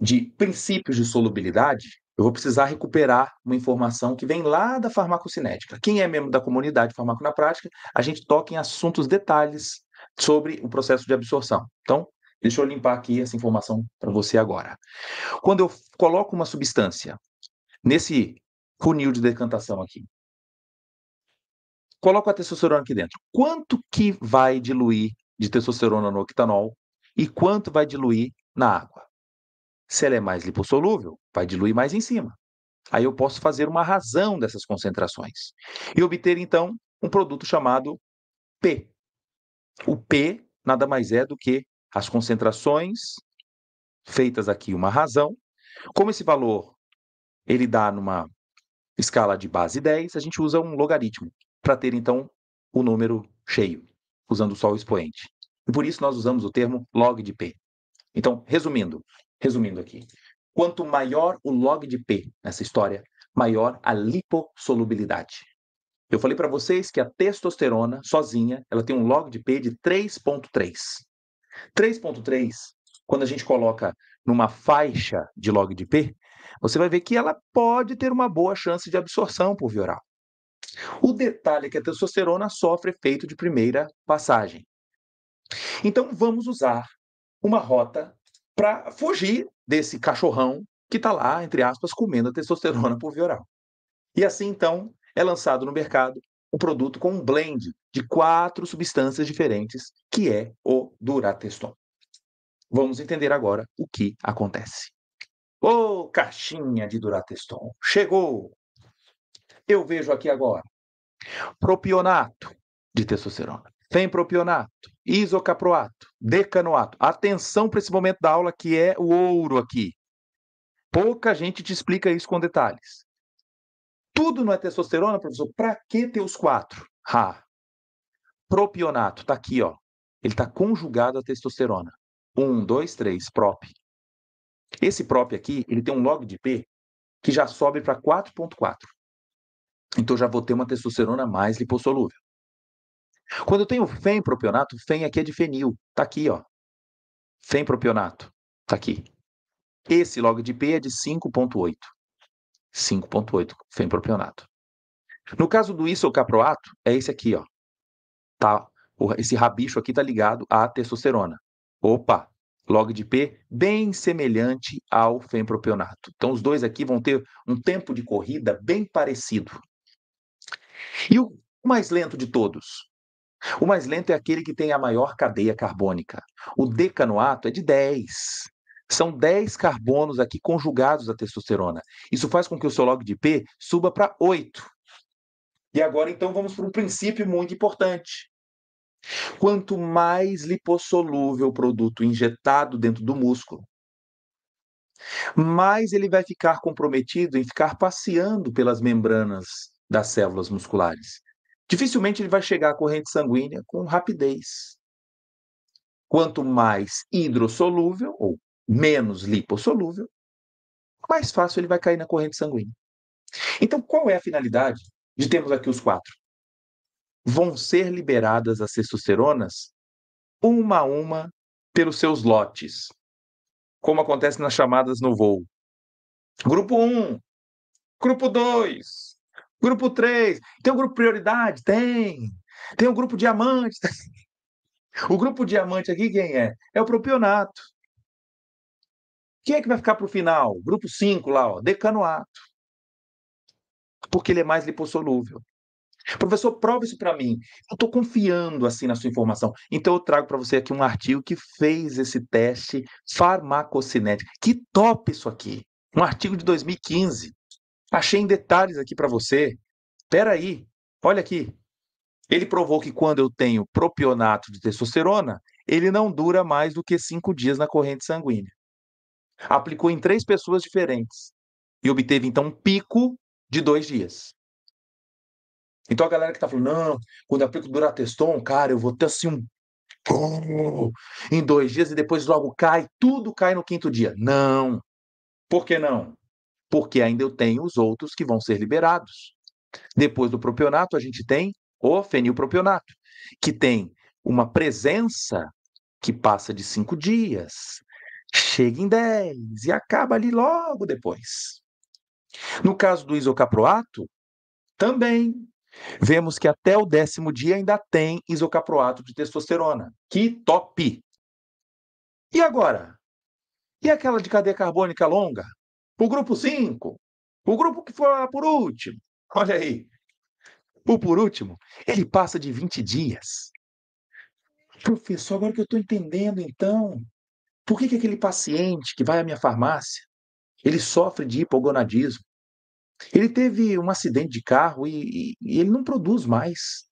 de princípios de solubilidade, eu vou precisar recuperar uma informação que vem lá da farmacocinética. Quem é membro da comunidade Farmaco na Prática, a gente toca em assuntos detalhes sobre o processo de absorção. Então, deixa eu limpar aqui essa informação para você agora. Quando eu coloco uma substância nesse funil de decantação aqui, coloco a testosterona aqui dentro, quanto que vai diluir de testosterona no octanol e quanto vai diluir na água? Se ela é mais lipossolúvel, vai diluir mais em cima. Aí eu posso fazer uma razão dessas concentrações e obter, então, um produto chamado P. O P nada mais é do que as concentrações feitas aqui uma razão. Como esse valor ele dá numa escala de base 10, a gente usa um logaritmo para ter, então, o número cheio, usando só o expoente. E por isso nós usamos o termo log de P. Então, resumindo aqui, quanto maior o log de P nessa história, maior a lipossolubilidade. Eu falei para vocês que a testosterona sozinha, ela tem um log de P de 3.3. 3.3, quando a gente coloca numa faixa de log de P, você vai ver que ela pode ter uma boa chance de absorção por via oral. O detalhe é que a testosterona sofre efeito de primeira passagem. Então, vamos usar uma rota para fugir desse cachorrão que está lá, entre aspas, comendo a testosterona por via oral. E assim, então, é lançado no mercado um produto com um blend de 4 substâncias diferentes, que é o Durateston. Vamos entender agora o que acontece. Ô, caixinha de Durateston, chegou! Eu vejo aqui agora propionato de testosterona, fenpropionato, isocaproato, decanoato. Atenção para esse momento da aula que é o ouro aqui. Pouca gente te explica isso com detalhes. Tudo não é testosterona, professor? Para que ter os 4? Propionato, está aqui, ó. Ele está conjugado à testosterona. 1, 2, 3, prop. Esse prop aqui, ele tem um log de P que já sobe para 4,4. Então já vou ter uma testosterona mais lipossolúvel. Quando eu tenho fenpropionato, fen aqui é de fenil. Está aqui, ó. Fenpropionato. Está aqui. Esse log de P é de 5,8. 5,8, fenpropionato. No caso do isocaproato, é esse aqui, ó. Tá? Esse rabicho aqui está ligado à testosterona. Opa! Log de P bem semelhante ao fenpropionato. Então, os dois aqui vão ter um tempo de corrida bem parecido. E o mais lento de todos? O mais lento é aquele que tem a maior cadeia carbônica. O decanoato é de 10. São 10 carbonos aqui conjugados à testosterona. Isso faz com que o seu log de P suba para 8. E agora, então, vamos para um princípio muito importante. Quanto mais lipossolúvel o produto injetado dentro do músculo, mais ele vai ficar comprometido em ficar passeando pelas membranas das células musculares. Dificilmente ele vai chegar à corrente sanguínea com rapidez. Quanto mais hidrossolúvel ou menos lipossolúvel, mais fácil ele vai cair na corrente sanguínea. Então, qual é a finalidade de termos aqui os 4? Vão ser liberadas as testosteronas uma a uma pelos seus lotes, como acontece nas chamadas no voo. Grupo 1, grupo 2, grupo 3. Tem o grupo prioridade? Tem. Tem o grupo diamante? O grupo diamante aqui quem é? É o propionato. Quem é que vai ficar para o final? Grupo 5 lá, ó, decanoato. Porque ele é mais lipossolúvel. Professor, prova isso para mim. Eu estou confiando assim na sua informação. Então eu trago para você aqui um artigo que fez esse teste farmacocinético. Que top isso aqui! Um artigo de 2015. Achei em detalhes aqui para você. Espera aí, olha aqui. Ele provou que quando eu tenho propionato de testosterona, ele não dura mais do que 5 dias na corrente sanguínea. Aplicou em 3 pessoas diferentes e obteve então um pico de 2 dias. Então a galera que tá falando, não, quando eu aplico Durateston, cara, eu vou ter assim um em 2 dias e depois logo cai, tudo cai no 5º dia. Não. Por que não? Porque ainda eu tenho os outros que vão ser liberados. Depois do propionato, a gente tem o fenilpropionato, que tem uma presença que passa de 5 dias, chega em 10 e acaba ali logo depois. No caso do isocaproato, também vemos que até o 10º dia ainda tem isocaproato de testosterona. Que top! E agora? E aquela de cadeia carbônica longa? O grupo 5? O grupo que for lá por último? Olha aí. O por último, ele passa de 20 dias. Professor, agora que eu estou entendendo, então, por que aquele paciente que vai à minha farmácia, ele sofre de hipogonadismo? Ele teve um acidente de carro e ele não produz mais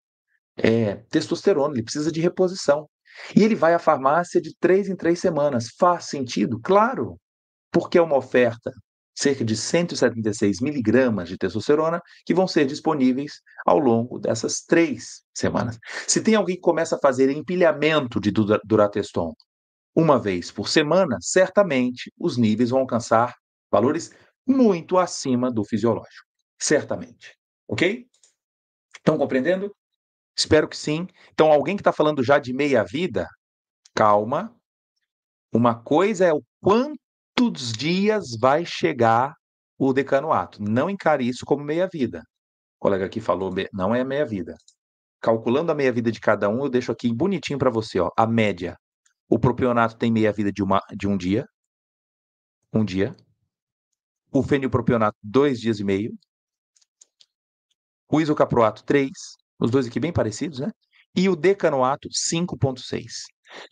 testosterona, ele precisa de reposição. E ele vai à farmácia de 3 em 3 semanas. Faz sentido? Claro, porque é uma oferta cerca de 176 miligramas de testosterona que vão ser disponíveis ao longo dessas 3 semanas. Se tem alguém que começa a fazer empilhamento de Durateston uma vez por semana, certamente os níveis vão alcançar valores muito acima do fisiológico. Certamente. Ok? Estão compreendendo? Espero que sim. Então, alguém que está falando já de meia-vida, calma. Uma coisa é o quantos dias vai chegar o decanoato. Não encare isso como meia-vida. O colega aqui falou, não é meia-vida. Calculando a meia-vida de cada um, eu deixo aqui bonitinho para você, ó, a média. O propionato tem meia-vida de um dia. Um dia. o fenilpropionato 2 dias e meio, o isocaproato 3, os dois aqui bem parecidos, né? E o decanoato 5,6.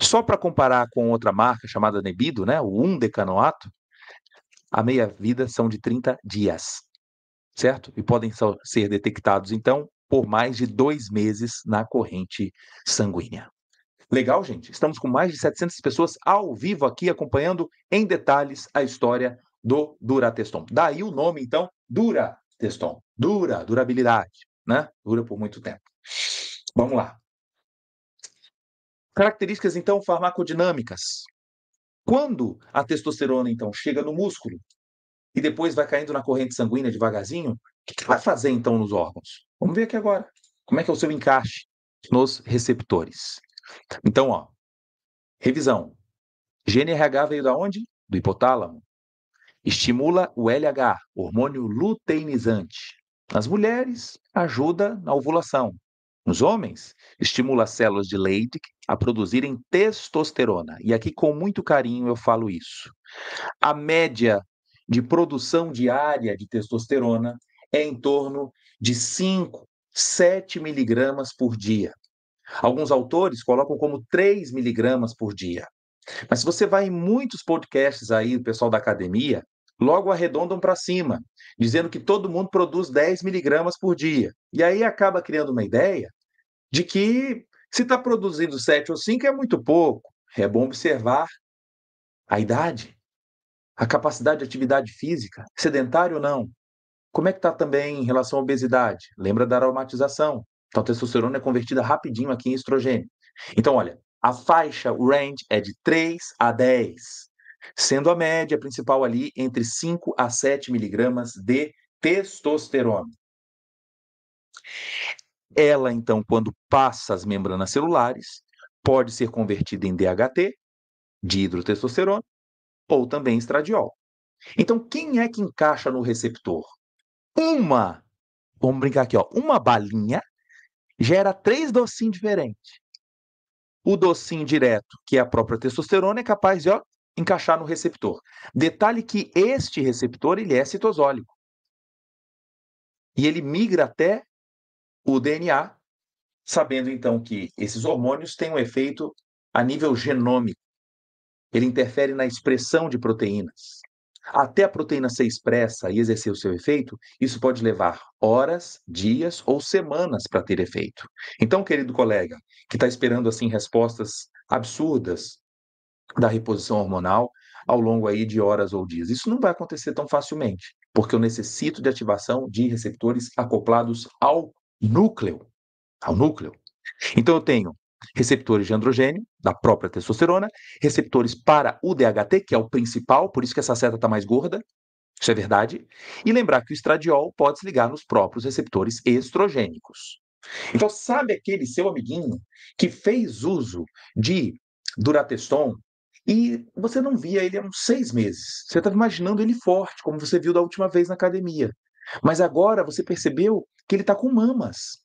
Só para comparar com outra marca chamada Nebido, né? O 1-decanoato, a meia-vida são de 30 dias, certo? E podem ser detectados, então, por mais de 2 meses na corrente sanguínea. Legal, gente? Estamos com mais de 700 pessoas ao vivo aqui acompanhando em detalhes a história do Durateston. Daí o nome, então, Durateston. Durabilidade, né? Dura por muito tempo. Vamos lá. Características, então, farmacodinâmicas. Quando a testosterona, então, chega no músculo e depois vai caindo na corrente sanguínea devagarzinho, o que vai fazer, então, nos órgãos? Vamos ver aqui agora. Como é que é o seu encaixe nos receptores? Então, ó, revisão. GNRH veio da onde? Do hipotálamo. Estimula o LH, hormônio luteinizante. Nas mulheres, ajuda na ovulação. Nos homens, estimula as células de Leydig a produzirem testosterona. E aqui, com muito carinho, eu falo isso. A média de produção diária de testosterona é em torno de 5, 7 miligramas por dia. Alguns autores colocam como 3 miligramas por dia. Mas se você vai em muitos podcasts aí, do pessoal da academia, logo arredondam para cima, dizendo que todo mundo produz 10 miligramas por dia. E aí acaba criando uma ideia de que se está produzindo 7 ou 5 é muito pouco. É bom observar a idade, a capacidade de atividade física, sedentário ou não. Como é que está também em relação à obesidade? Lembra da aromatização. Então, a testosterona é convertida rapidinho aqui em estrogênio. Então, olha, a faixa, o range, é de 3 a 10, sendo a média principal ali entre 5 a 7 miligramas de testosterona. Ela, então, quando passa as membranas celulares, pode ser convertida em DHT, dihidrotestosterona, ou também estradiol. Então, quem é que encaixa no receptor? Vamos brincar aqui, ó, uma balinha gera 3 docinhos diferentes. O docinho direto, que é a própria testosterona, é capaz de, ó, encaixar no receptor. Detalhe que este receptor, ele é citosólico. E ele migra até o DNA, sabendo então que esses hormônios têm um efeito a nível genômico. Ele interfere na expressão de proteínas. Até a proteína ser expressa e exercer o seu efeito, isso pode levar horas, dias ou semanas para ter efeito. Então, querido colega, que está esperando assim respostas absurdas da reposição hormonal ao longo aí de horas ou dias, isso não vai acontecer tão facilmente, porque eu necessito de ativação de receptores acoplados ao núcleo, ao núcleo. Então eu tenho receptores de androgênio, da própria testosterona, receptores para o DHT, que é o principal, por isso que essa seta está mais gorda, isso é verdade, e lembrar que o estradiol pode se ligar nos próprios receptores estrogênicos. Então, sabe aquele seu amiguinho que fez uso de Durateston e você não via ele há uns 6 meses? Você estava imaginando ele forte, como você viu da última vez na academia. Mas agora você percebeu que ele está com mamas.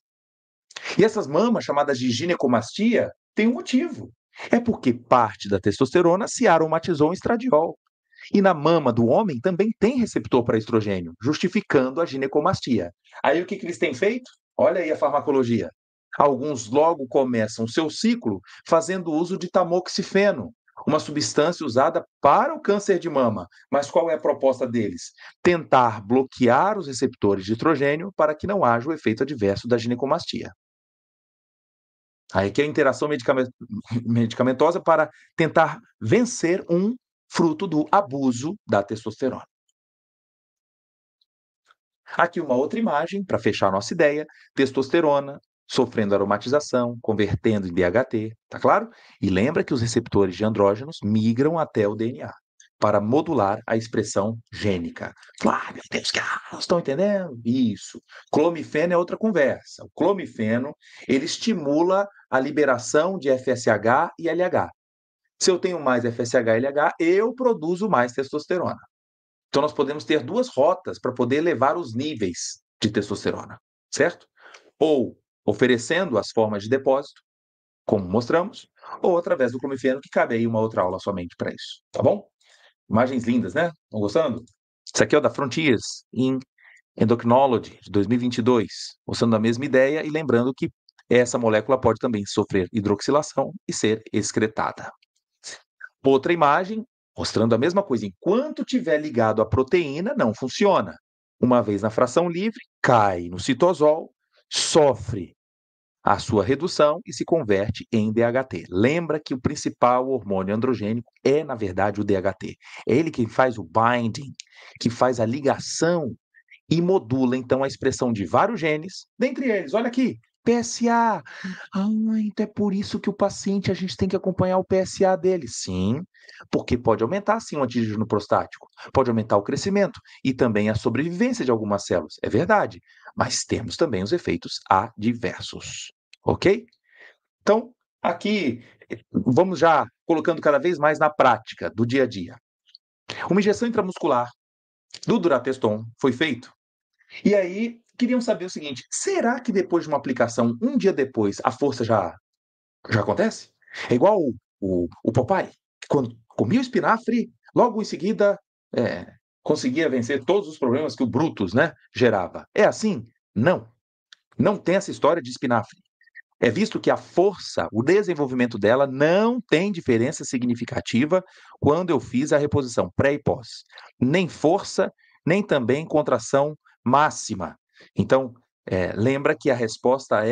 E essas mamas, chamadas de ginecomastia, têm um motivo. É porque parte da testosterona se aromatizou em estradiol. E na mama do homem também tem receptor para estrogênio, justificando a ginecomastia. Aí o que eles têm feito? Olha aí a farmacologia. Alguns logo começam seu ciclo fazendo uso de tamoxifeno, uma substância usada para o câncer de mama. Mas qual é a proposta deles? Tentar bloquear os receptores de estrogênio para que não haja o efeito adverso da ginecomastia. Aí que é a interação medicamentosa para tentar vencer um fruto do abuso da testosterona. Aqui uma outra imagem para fechar nossa ideia: testosterona sofrendo aromatização, convertendo em DHT, tá claro? E lembra que os receptores de andrógenos migram até o DNA para modular a expressão gênica. Claro, meu Deus, estão entendendo? Isso. Clomifeno é outra conversa. O clomifeno, ele estimula a liberação de FSH e LH. Se eu tenho mais FSH e LH, eu produzo mais testosterona. Então, nós podemos ter duas rotas para poder elevar os níveis de testosterona, certo? Ou oferecendo as formas de depósito, como mostramos, ou através do clomifeno, que cabe aí uma outra aula somente para isso, tá bom? Imagens lindas, né? Estão gostando? Isso aqui é o da Frontiers in Endocrinology, de 2022, mostrando a mesma ideia e lembrando que essa molécula pode também sofrer hidroxilação e ser excretada. Outra imagem, mostrando a mesma coisa. Enquanto tiver ligado à proteína, não funciona. Uma vez na fração livre, cai no citosol, sofre a sua redução e se converte em DHT. Lembra que o principal hormônio androgênico é, na verdade, o DHT. É ele quem faz o binding, que faz a ligação e modula, então, a expressão de vários genes, dentre eles, olha aqui, PSA. Ah, então é por isso que o paciente, a gente tem que acompanhar o PSA dele. Sim, porque pode aumentar, sim, o antígeno prostático, pode aumentar o crescimento e também a sobrevivência de algumas células, é verdade, mas temos também os efeitos adversos, ok? Então, aqui, vamos já colocando cada vez mais na prática do dia a dia. Uma injeção intramuscular do Durateston foi feito e aí, queriam saber o seguinte: será que depois de uma aplicação, um dia depois, a força já acontece? É igual o Popeye, que quando comia o espinafre, logo em seguida é, conseguia vencer todos os problemas que o Brutus, né, gerava. É assim? Não. Não tem essa história de espinafre. É visto que a força, o desenvolvimento dela não tem diferença significativa quando eu fiz a reposição pré e pós. Nem força, nem também contração máxima. Então, lembra que a resposta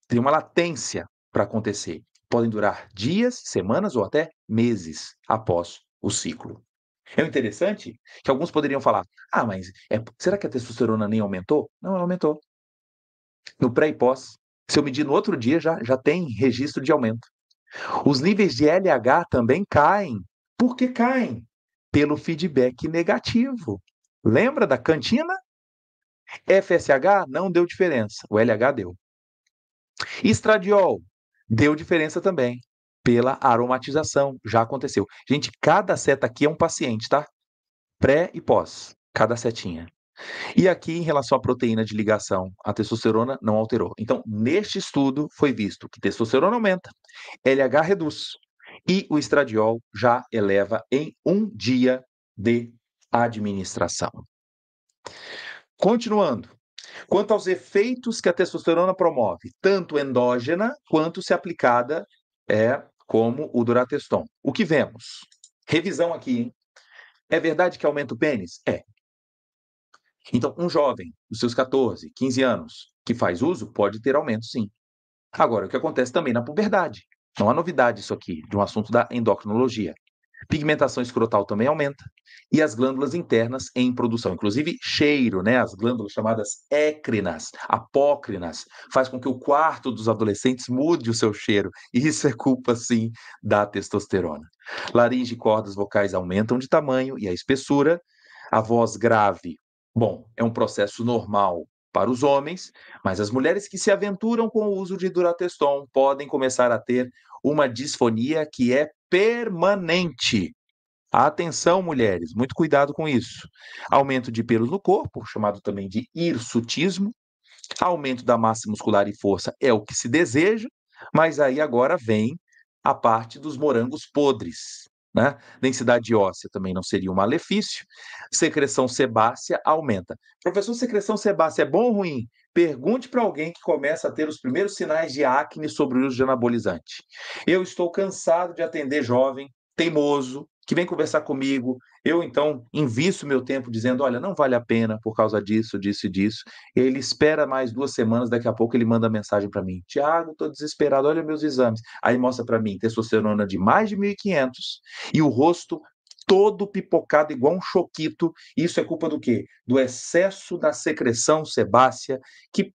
tem uma latência para acontecer. Podem durar dias, semanas ou até meses após o ciclo. É interessante que alguns poderiam falar: ah, mas será que a testosterona nem aumentou? Não, ela aumentou. No pré e pós. Se eu medir no outro dia, já tem registro de aumento. Os níveis de LH também caem. Por que caem? Pelo feedback negativo. Lembra da cantina? FSH não deu diferença, o LH deu. Estradiol deu diferença também, pela aromatização, já aconteceu. Gente, cada seta aqui é um paciente, tá? Pré e pós, cada setinha. E aqui, em relação à proteína de ligação, a testosterona não alterou. Então, neste estudo, foi visto que testosterona aumenta, LH reduz e o estradiol já eleva em um dia de administração. Continuando, quanto aos efeitos que a testosterona promove, tanto endógena quanto se aplicada como o Durateston. O que vemos? Revisão aqui, hein? É verdade que aumenta o pênis? É. Então, um jovem, dos seus 14, 15 anos, que faz uso, pode ter aumento, sim. Agora, o que acontece também na puberdade? Não há novidade isso aqui, de um assunto da endocrinologia. Pigmentação escrotal também aumenta. E as glândulas internas em produção, inclusive cheiro, né? As glândulas chamadas écrinas, apócrinas, faz com que o quarto dos adolescentes mude o seu cheiro. E isso é culpa, sim, da testosterona. Laringe e cordas vocais aumentam de tamanho e a espessura. A voz grave, bom, é um processo normal para os homens, mas as mulheres que se aventuram com o uso de Durateston podem começar a ter uma disfonia que é permanente. Atenção, mulheres, muito cuidado com isso. Aumento de pelos no corpo, chamado também de hirsutismo, aumento da massa muscular e força é o que se deseja, mas aí agora vem a parte dos morangos podres, né? Densidade óssea também não seria um malefício. Secreção sebácea aumenta. Professor, secreção sebácea é bom ou ruim? Pergunte para alguém que começa a ter os primeiros sinais de acne sobre o uso de anabolizante. Eu estou cansado de atender jovem, teimoso, que vem conversar comigo. Eu, então, invisto meu tempo dizendo: olha, não vale a pena por causa disso, disso e disso. Ele espera mais 2 semanas, daqui a pouco ele manda mensagem para mim: Tiago, estou desesperado, olha meus exames. Aí mostra para mim testosterona de mais de 1.500 e o rosto todo pipocado igual um choquito. Isso é culpa do quê? Do excesso da secreção sebácea que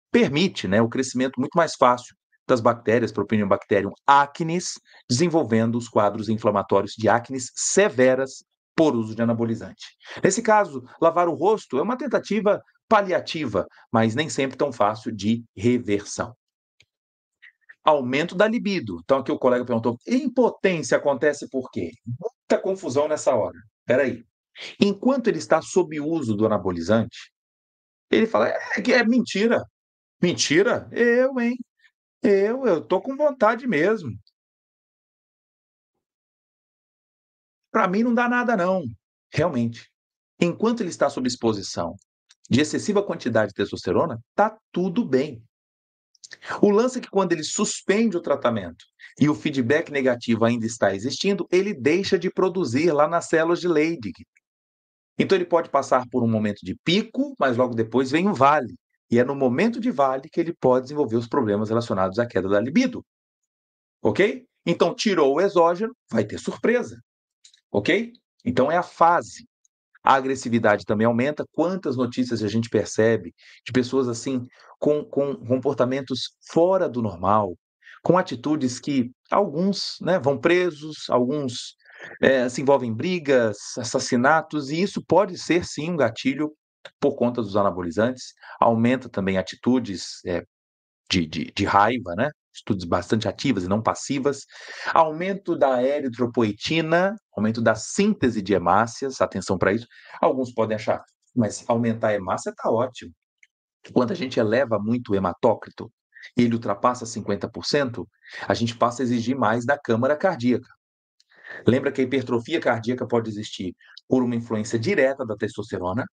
permite, né, o crescimento muito mais fácil das bactérias, Propionibacterium acnes, desenvolvendo os quadros inflamatórios de acnes severas por uso de anabolizante. Nesse caso, lavar o rosto é uma tentativa paliativa, mas nem sempre tão fácil de reversão. Aumento da libido. Então, aqui o colega perguntou: impotência acontece por quê? Muita confusão nessa hora. Peraí. Enquanto ele está sob uso do anabolizante, ele fala: é mentira. Mentira? Eu, hein? Eu tô com vontade mesmo. Para mim não dá nada, não. Realmente. enquanto ele está sob exposição de excessiva quantidade de testosterona, está tudo bem. O lance é que quando ele suspende o tratamento e o feedback negativo ainda está existindo, ele deixa de produzir lá nas células de Leydig. Então ele pode passar por um momento de pico, mas logo depois vem o vale. E é no momento de vale que ele pode desenvolver os problemas relacionados à queda da libido. Ok? Então tirou o exógeno, vai ter surpresa. Ok? Então é a fase. A agressividade também aumenta. Quantas notícias a gente percebe de pessoas assim, com comportamentos fora do normal, com atitudes que alguns, né, vão presos, alguns se envolvem em brigas, assassinatos, e isso pode ser sim um gatilho por conta dos anabolizantes. Aumenta também atitudes de raiva, né? Atitudes bastante ativas e não passivas. Aumento da eritropoetina, aumento da síntese de hemácias, atenção para isso. Alguns podem achar, mas aumentar a hemácia está ótimo. Quando a gente eleva muito o hematócrito e ele ultrapassa 50%, a gente passa a exigir mais da câmara cardíaca. Lembra que a hipertrofia cardíaca pode existir por uma influência direta da testosterona,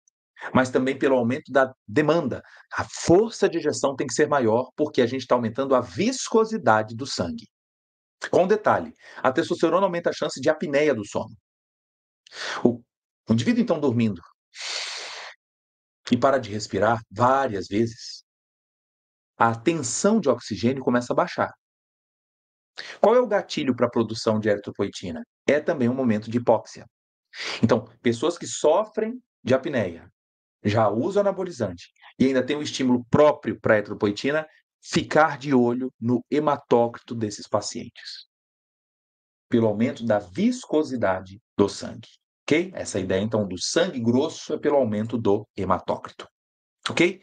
mas também pelo aumento da demanda. A força de ejeção tem que ser maior porque a gente está aumentando a viscosidade do sangue. Com detalhe, a testosterona aumenta a chance de apneia do sono. O indivíduo, então, dormindo e para de respirar várias vezes, a tensão de oxigênio começa a baixar. Qual é o gatilho para a produção de eritropoetina? É também um momento de hipóxia. Então, pessoas que sofrem de apneia, já usa anabolizante e ainda tem um estímulo próprio para a eritropoetina, ficar de olho no hematócrito desses pacientes, pelo aumento da viscosidade do sangue, ok? Essa ideia, então, do sangue grosso é pelo aumento do hematócrito, ok?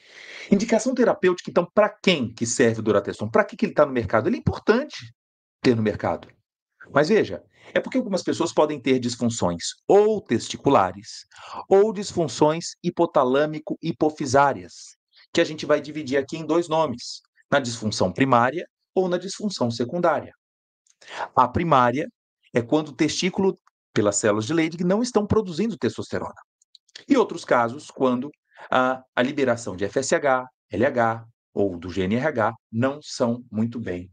Indicação terapêutica, então, para quem que serve o Durateston? Para que ele está no mercado? Ele é importante ter no mercado. Mas veja, é porque algumas pessoas podem ter disfunções ou testiculares ou disfunções hipotalâmico-hipofisárias, que a gente vai dividir aqui em dois nomes, na disfunção primária ou na disfunção secundária. A primária é quando o testículo, pelas células de Leydig, não estão produzindo testosterona. E outros casos, quando a liberação de FSH, LH ou do GNRH não são muito bem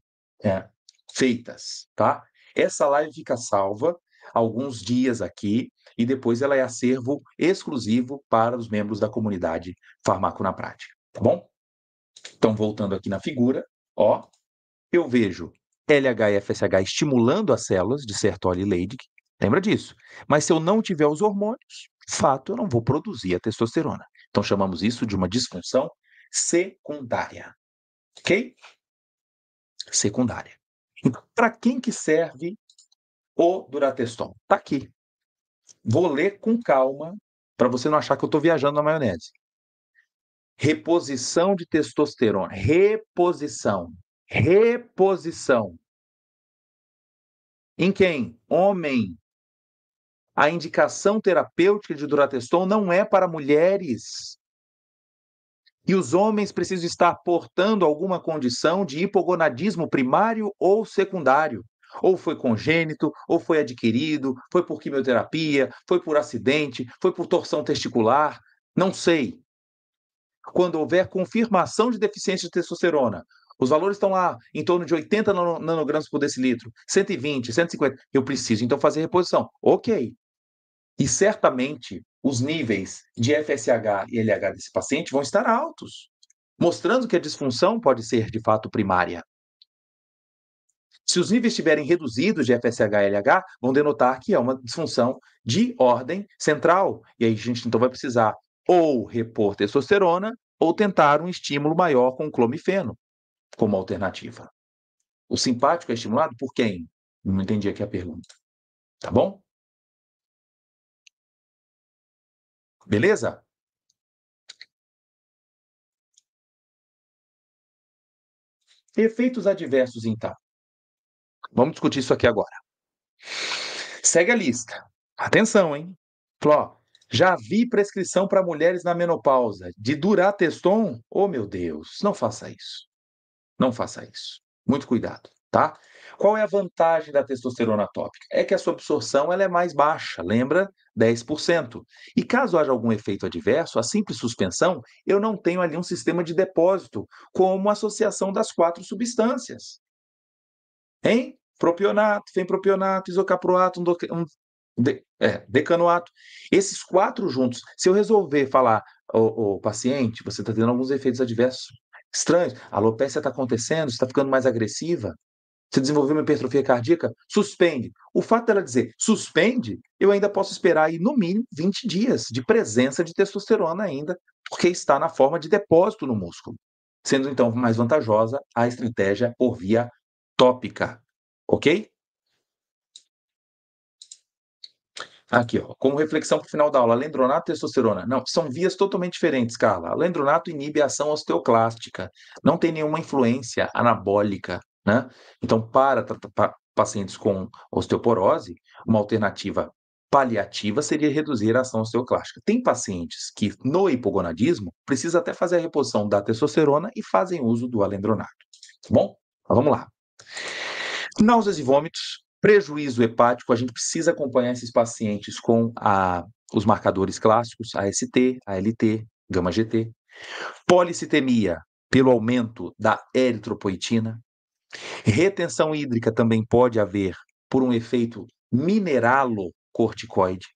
feitas, tá? Essa live fica salva alguns dias aqui e depois ela é acervo exclusivo para os membros da comunidade Farmaco na Prática, tá bom? Então, voltando aqui na figura, ó, eu vejo LH e FSH estimulando as células de Sertoli e Leydig, lembra disso? Mas se eu não tiver os hormônios, de fato, eu não vou produzir a testosterona. Então, chamamos isso de uma disfunção secundária, ok? Secundária. Então, para quem que serve o Durateston? Tá aqui. Vou ler com calma, para você não achar que eu estou viajando na maionese. Reposição de testosterona. Reposição. Reposição. Em quem? Homem. A indicação terapêutica de Durateston não é para mulheres. E os homens precisam estar portando alguma condição de hipogonadismo primário ou secundário. Ou foi congênito, ou foi adquirido, foi por quimioterapia, foi por acidente, foi por torção testicular, não sei. Quando houver confirmação de deficiência de testosterona, os valores estão lá em torno de 80 nanogramas por decilitro, 120, 150, eu preciso então fazer reposição. Ok. E certamente os níveis de FSH e LH desse paciente vão estar altos, mostrando que a disfunção pode ser de fato primária. Se os níveis estiverem reduzidos de FSH e LH, vão denotar que é uma disfunção de ordem central. E aí a gente então vai precisar ou repor testosterona ou tentar um estímulo maior com clomifeno como alternativa. O simpático é estimulado por quem? Não entendi aqui a pergunta. Tá bom? Beleza? Efeitos adversos, então. Vamos discutir isso aqui agora. Segue a lista. Atenção, hein? Ó, já vi prescrição para mulheres na menopausa de Durateston. Oh, meu Deus, não faça isso. Não faça isso. Muito cuidado. tá? Qual é a vantagem da testosterona tópica? É que a sua absorção ela é mais baixa, lembra? 10%. E caso haja algum efeito adverso, a simples suspensão, eu não tenho ali um sistema de depósito, como a associação das 4 substâncias. Hein? Propionato, fenpropionato, isocaproato, decanoato. Esses 4 juntos, se eu resolver falar, ô paciente, você está tendo alguns efeitos adversos estranhos, a alopecia está acontecendo, você está ficando mais agressiva, você desenvolveu uma hipertrofia cardíaca, suspende. O fato dela dizer suspende, eu ainda posso esperar aí no mínimo 20 dias de presença de testosterona ainda, porque está na forma de depósito no músculo. Sendo então mais vantajosa a estratégia por via tópica, ok? Aqui, ó, como reflexão para o final da aula, alendronato e testosterona. Não, são vias totalmente diferentes, Carla. Alendronato inibe a ação osteoclástica, não tem nenhuma influência anabólica, né? Então, para pacientes com osteoporose, uma alternativa paliativa seria reduzir a ação osteoclástica. Tem pacientes que, no hipogonadismo, precisa até fazer a reposição da testosterona e fazem uso do alendronato. Tá bom? Então, vamos lá. Náuseas e vômitos, prejuízo hepático, a gente precisa acompanhar esses pacientes com os marcadores clássicos, AST, ALT, gama-GT. Policitemia, pelo aumento da eritropoetina. Retenção hídrica também pode haver por um efeito mineralocorticoide.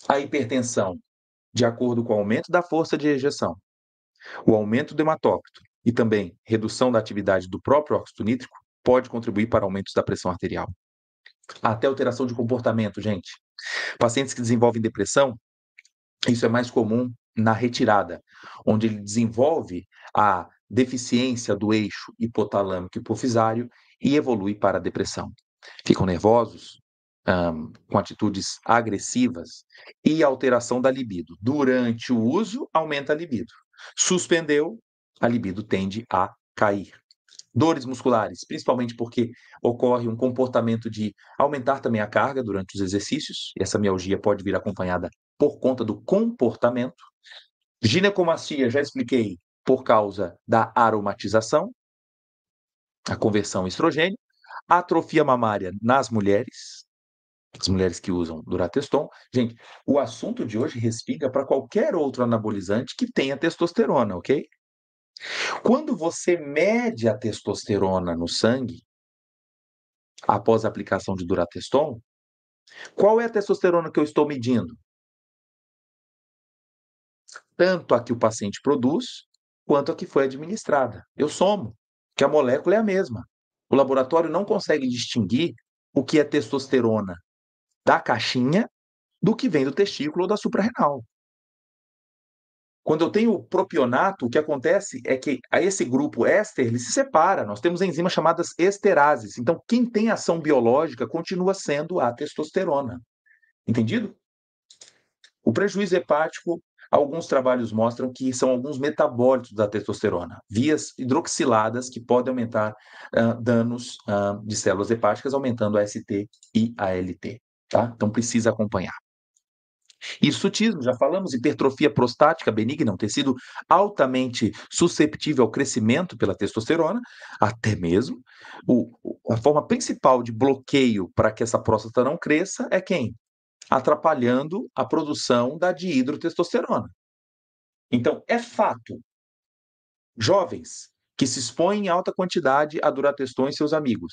A hipertensão, de acordo com o aumento da força de ejeção, o aumento do hematócrito e também redução da atividade do próprio óxido nítrico, pode contribuir para aumentos da pressão arterial. Até alteração de comportamento, gente. Pacientes que desenvolvem depressão, isso é mais comum na retirada, onde ele desenvolve a deficiência do eixo hipotalâmico hipofisário e evolui para a depressão. Ficam nervosos, com atitudes agressivas e alteração da libido. Durante o uso, aumenta a libido. Suspendeu, a libido tende a cair. Dores musculares, principalmente porque ocorre um comportamento de aumentar também a carga durante os exercícios, e essa mialgia pode vir acompanhada por conta do comportamento. Ginecomastia, já expliquei, por causa da aromatização, a conversão estrogênio. Atrofia mamária nas mulheres, as mulheres que usam Durateston. Gente, o assunto de hoje respinga para qualquer outro anabolizante que tenha testosterona, ok? Quando você mede a testosterona no sangue, após a aplicação de Durateston, qual é a testosterona que eu estou medindo? Tanto a que o paciente produz, quanto a que foi administrada. Eu somo, que a molécula é a mesma. O laboratório não consegue distinguir o que é testosterona da caixinha do que vem do testículo ou da suprarrenal. Quando eu tenho propionato, o que acontece é que a esse grupo éster ele se separa. Nós temos enzimas chamadas esterases. Então, quem tem ação biológica continua sendo a testosterona. Entendido? O prejuízo hepático, alguns trabalhos mostram que são alguns metabólitos da testosterona, vias hidroxiladas que podem aumentar danos de células hepáticas, aumentando a AST e a ALT. Tá? Então, precisa acompanhar. Hirsutismo, já falamos, hipertrofia prostática benigna, um tecido altamente susceptível ao crescimento pela testosterona, até mesmo. A forma principal de bloqueio para que essa próstata não cresça é quem? Atrapalhando a produção da dihidrotestosterona. Então, é fato, jovens que se expõem em alta quantidade a Durateston e seus amigos,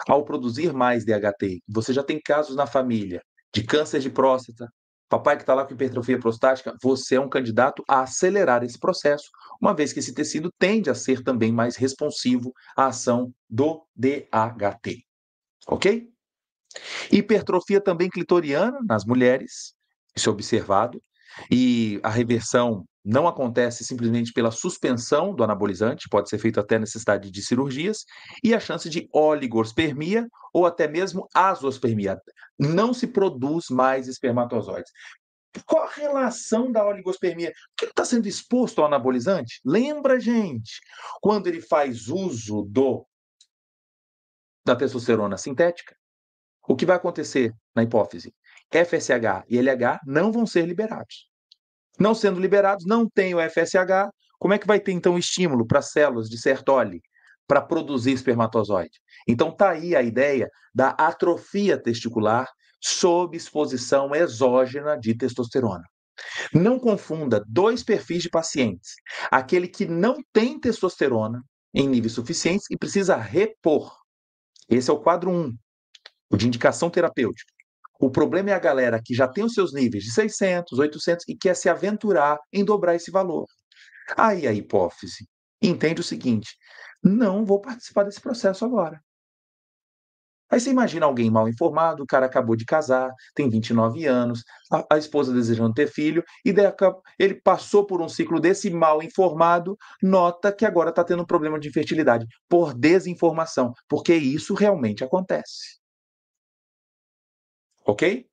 ao produzir mais DHT, você já tem casos na família de câncer de próstata, papai que está lá com hipertrofia prostática, você é um candidato a acelerar esse processo, uma vez que esse tecido tende a ser também mais responsivo à ação do DHT. Ok? Hipertrofia também clitoriana nas mulheres, isso é observado, e a reversão não acontece simplesmente pela suspensão do anabolizante, pode ser feito até necessidade de cirurgias, e a chance de oligospermia ou até mesmo azospermia. Não se produz mais espermatozoides. Qual a relação da oligospermia? O que está sendo exposto ao anabolizante? Lembra, gente, quando ele faz uso da testosterona sintética, o que vai acontecer na hipófise? FSH e LH não vão ser liberados. Não sendo liberados, não tem o FSH, como é que vai ter então estímulo para as células de Sertoli para produzir espermatozoide. Então tá aí a ideia da atrofia testicular sob exposição exógena de testosterona. Não confunda dois perfis de pacientes. Aquele que não tem testosterona em níveis suficientes e precisa repor. Esse é o quadro 1, o de indicação terapêutica. O problema é a galera que já tem os seus níveis de 600, 800 e quer se aventurar em dobrar esse valor. Aí a hipófise entende o seguinte: não vou participar desse processo agora. Aí você imagina alguém mal informado, o cara acabou de casar, tem 29 anos, a esposa desejando ter filho, e daí ele passou por um ciclo desse mal informado, nota que agora está tendo um problema de infertilidade, por desinformação, porque isso realmente acontece. Ok?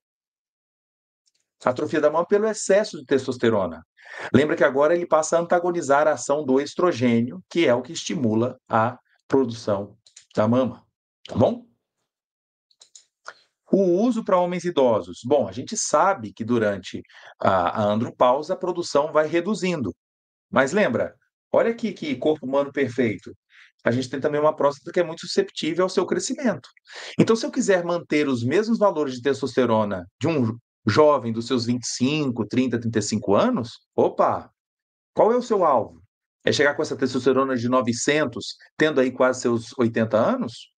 Atrofia da mama pelo excesso de testosterona. Lembra que agora ele passa a antagonizar a ação do estrogênio, que é o que estimula a produção da mama. Tá bom? O uso para homens idosos. Bom, a gente sabe que durante a andropausa a produção vai reduzindo. Mas lembra, olha aqui que corpo humano perfeito. A gente tem também uma próstata que é muito susceptível ao seu crescimento. Então, se eu quiser manter os mesmos valores de testosterona de um jovem dos seus 25, 30, 35 anos, opa, qual é o seu alvo? É chegar com essa testosterona de 900, tendo aí quase seus 80 anos?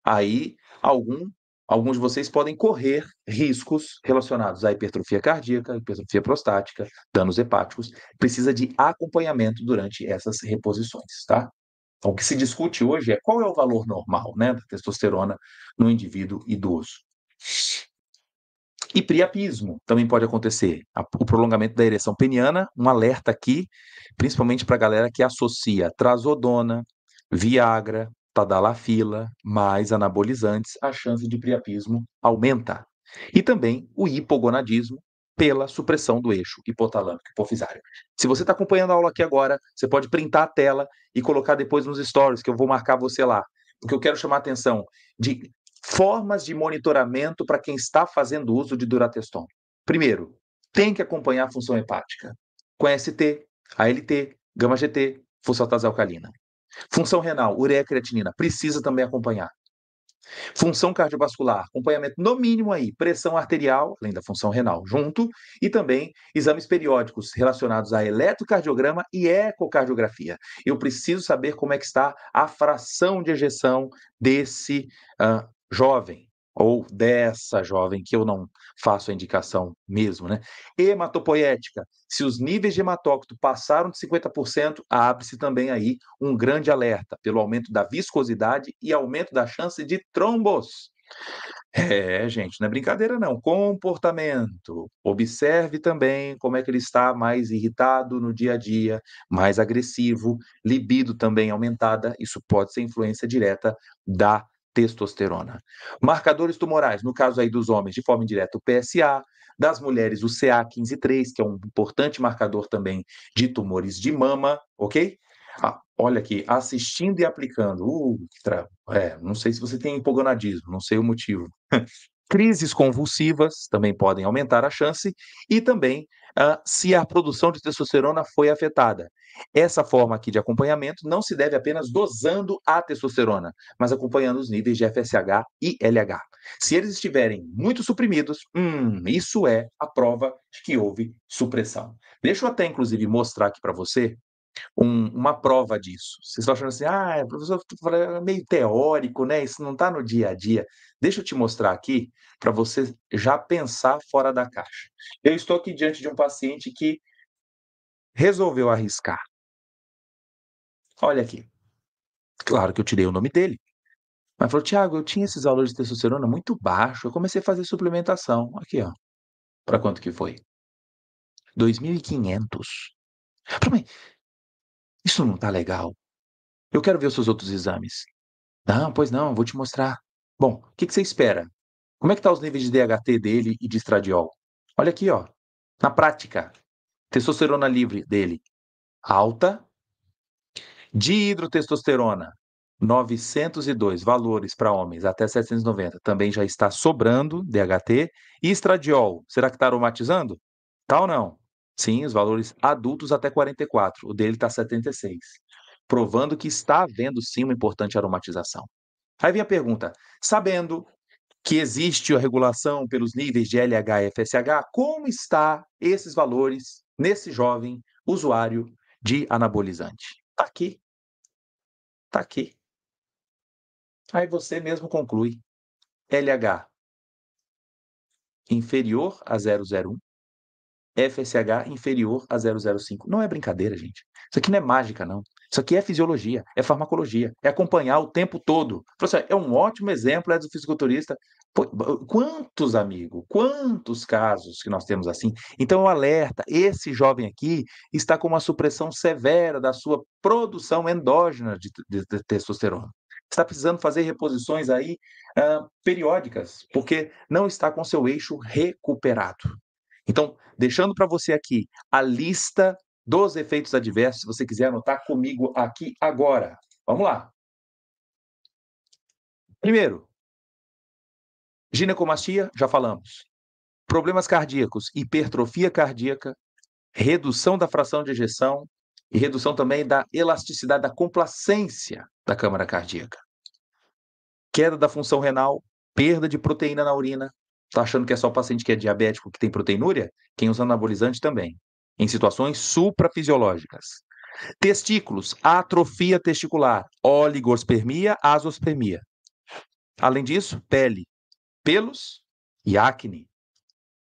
Aí, alguns de vocês podem correr riscos relacionados à hipertrofia cardíaca, hipertrofia prostática, danos hepáticos. Precisa de acompanhamento durante essas reposições, tá? Então, o que se discute hoje é qual é o valor normal, né, da testosterona no indivíduo idoso. E priapismo também pode acontecer. O prolongamento da ereção peniana, um alerta aqui, principalmente para a galera que associa trazodona, Viagra, tadalafila, mais anabolizantes, a chance de priapismo aumenta. E também o hipogonadismo pela supressão do eixo hipotalâmico hipofisário. Se você está acompanhando a aula aqui agora, você pode printar a tela e colocar depois nos stories, que eu vou marcar você lá. Porque eu quero chamar a atenção de formas de monitoramento para quem está fazendo uso de Durateston. Primeiro, tem que acompanhar a função hepática, com ST, ALT, gama-GT, fosfatase alcalina. Função renal, ureia e creatinina, precisa também acompanhar. Função cardiovascular, acompanhamento no mínimo aí, pressão arterial, além da função renal, junto, e também exames periódicos relacionados a eletrocardiograma e ecocardiografia. Eu preciso saber como é que está a fração de ejeção desse jovem, ou dessa jovem, que eu não faço a indicação mesmo, né? Hematopoética, se os níveis de hematócrito passaram de 50%, abre-se também aí um grande alerta pelo aumento da viscosidade e aumento da chance de trombos. Gente, não é brincadeira não. Comportamento. Observe também como é que ele está mais irritado no dia a dia, mais agressivo, libido também aumentada. Isso pode ser influência direta da testosterona. Marcadores tumorais, no caso aí dos homens, de forma indireta, o PSA, das mulheres, o CA15-3, que é um importante marcador também de tumores de mama, ok? Olha aqui, assistindo e aplicando. Não sei se você tem hipogonadismo, não sei o motivo. Crises convulsivas também podem aumentar a chance, e também se a produção de testosterona foi afetada. Essa forma aqui de acompanhamento não se deve apenas dosando a testosterona, mas acompanhando os níveis de FSH e LH. Se eles estiverem muito suprimidos, isso é a prova de que houve supressão. Deixa eu até, inclusive, mostrar aqui para você uma prova disso. Vocês estão achando assim, professor, é meio teórico, né? Isso não está no dia a dia. Deixa eu te mostrar aqui para você já pensar fora da caixa. Eu estou aqui diante de um paciente que resolveu arriscar. Olha aqui. Claro que eu tirei o nome dele. Mas falou, Tiago, eu tinha esses valores de testosterona muito baixos, eu comecei a fazer suplementação. Aqui, ó. Para quanto que foi? 2.500. Falei, mas isso não tá legal. Eu quero ver os seus outros exames. Não, pois não, vou te mostrar. Bom, o que você espera? Como é que tá os níveis de DHT dele e de estradiol? Olha aqui, ó. Na prática, testosterona livre dele alta, dihidrotestosterona 902 valores para homens até 790, também já está sobrando DHT, e estradiol, será que está aromatizando? Tá ou não? Sim, os valores adultos até 44, o dele está 76. provando que está havendo sim uma importante aromatização. Aí vem a pergunta: sabendo que existe a regulação pelos níveis de LH e FSH, como está esses valores nesse jovem usuário de anabolizante? Está aqui, está aqui. Aí você mesmo conclui: LH inferior a 0,01, FSH inferior a 0,05. Não é brincadeira, gente. Isso aqui não é mágica, não. Isso aqui é fisiologia, é farmacologia, é acompanhar o tempo todo. É um ótimo exemplo, é do fisiculturista. Pô, quantos, amigo, quantos casos que nós temos assim? Então, o alerta, esse jovem aqui está com uma supressão severa da sua produção endógena de testosterona. Está precisando fazer reposições aí periódicas, porque não está com seu eixo recuperado. Então, deixando para você aqui a lista dos efeitos adversos, se você quiser anotar comigo aqui agora. Vamos lá. Primeiro, ginecomastia, já falamos. Problemas cardíacos, hipertrofia cardíaca, redução da fração de ejeção e redução também da elasticidade, da complacência da câmara cardíaca. Queda da função renal, perda de proteína na urina. Tá achando que é só paciente que é diabético que tem proteinúria? Quem usa anabolizante também, em situações suprafisiológicas. Testículos, atrofia testicular, oligospermia, azospermia. Além disso, pele, pelos e acne.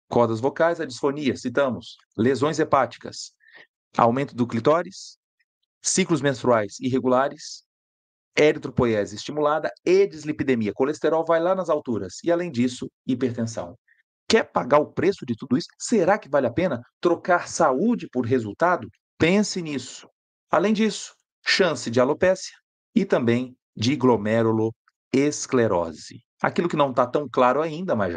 Cordas vocais, a disfonia, citamos. Lesões hepáticas, aumento do clitóris, ciclos menstruais irregulares, eritropoiese estimulada e dislipidemia. Colesterol vai lá nas alturas. E, além disso, hipertensão. Quer pagar o preço de tudo isso? Será que vale a pena trocar saúde por resultado? Pense nisso. Além disso, chance de alopécia e também de glomeruloesclerose. Aquilo que não está tão claro ainda, mas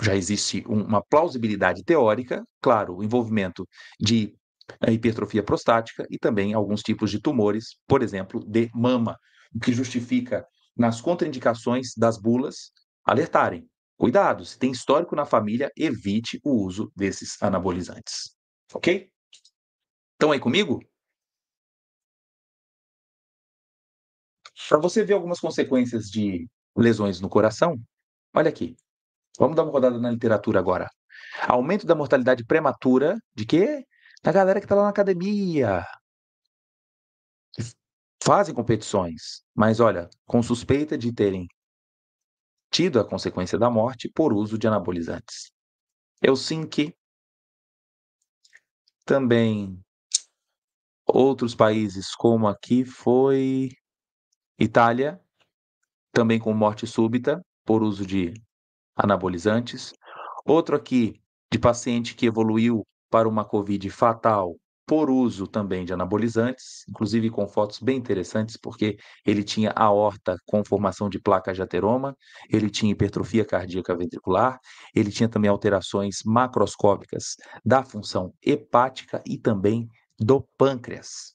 já existe uma plausibilidade teórica, claro, o envolvimento de hipertrofia prostática e também alguns tipos de tumores, por exemplo, de mama, o que justifica, nas contraindicações das bulas, alertarem. Cuidado, se tem histórico na família, evite o uso desses anabolizantes. Ok? Estão aí comigo? Para você ver algumas consequências de lesões no coração, olha aqui. Vamos dar uma rodada na literatura agora. Aumento da mortalidade prematura de quê? Da galera que está lá na academia, que fazem competições, mas olha, com suspeita de terem tido a consequência da morte por uso de anabolizantes. Helsinki, também outros países, como aqui foi Itália, também com morte súbita por uso de anabolizantes. Outro aqui, de paciente que evoluiu para uma COVID fatal por uso também de anabolizantes, inclusive com fotos bem interessantes, porque ele tinha aorta com formação de placas de ateroma, ele tinha hipertrofia cardíaca ventricular, ele tinha também alterações macroscópicas da função hepática e também do pâncreas.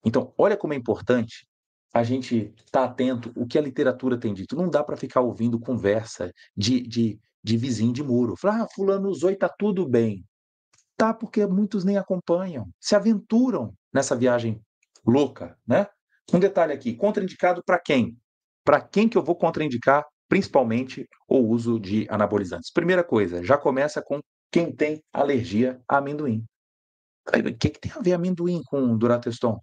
Então, olha como é importante a gente estar atento o que a literatura tem dito. Não dá para ficar ouvindo conversa de vizinho de muro. Falar, fulano usou e está tudo bem. Tá, porque muitos nem acompanham, se aventuram nessa viagem louca, né? Um detalhe aqui, contraindicado para quem? Para quem que eu vou contraindicar, principalmente, o uso de anabolizantes? Primeira coisa, já começa com quem tem alergia a amendoim. O que tem a ver amendoim com Durateston?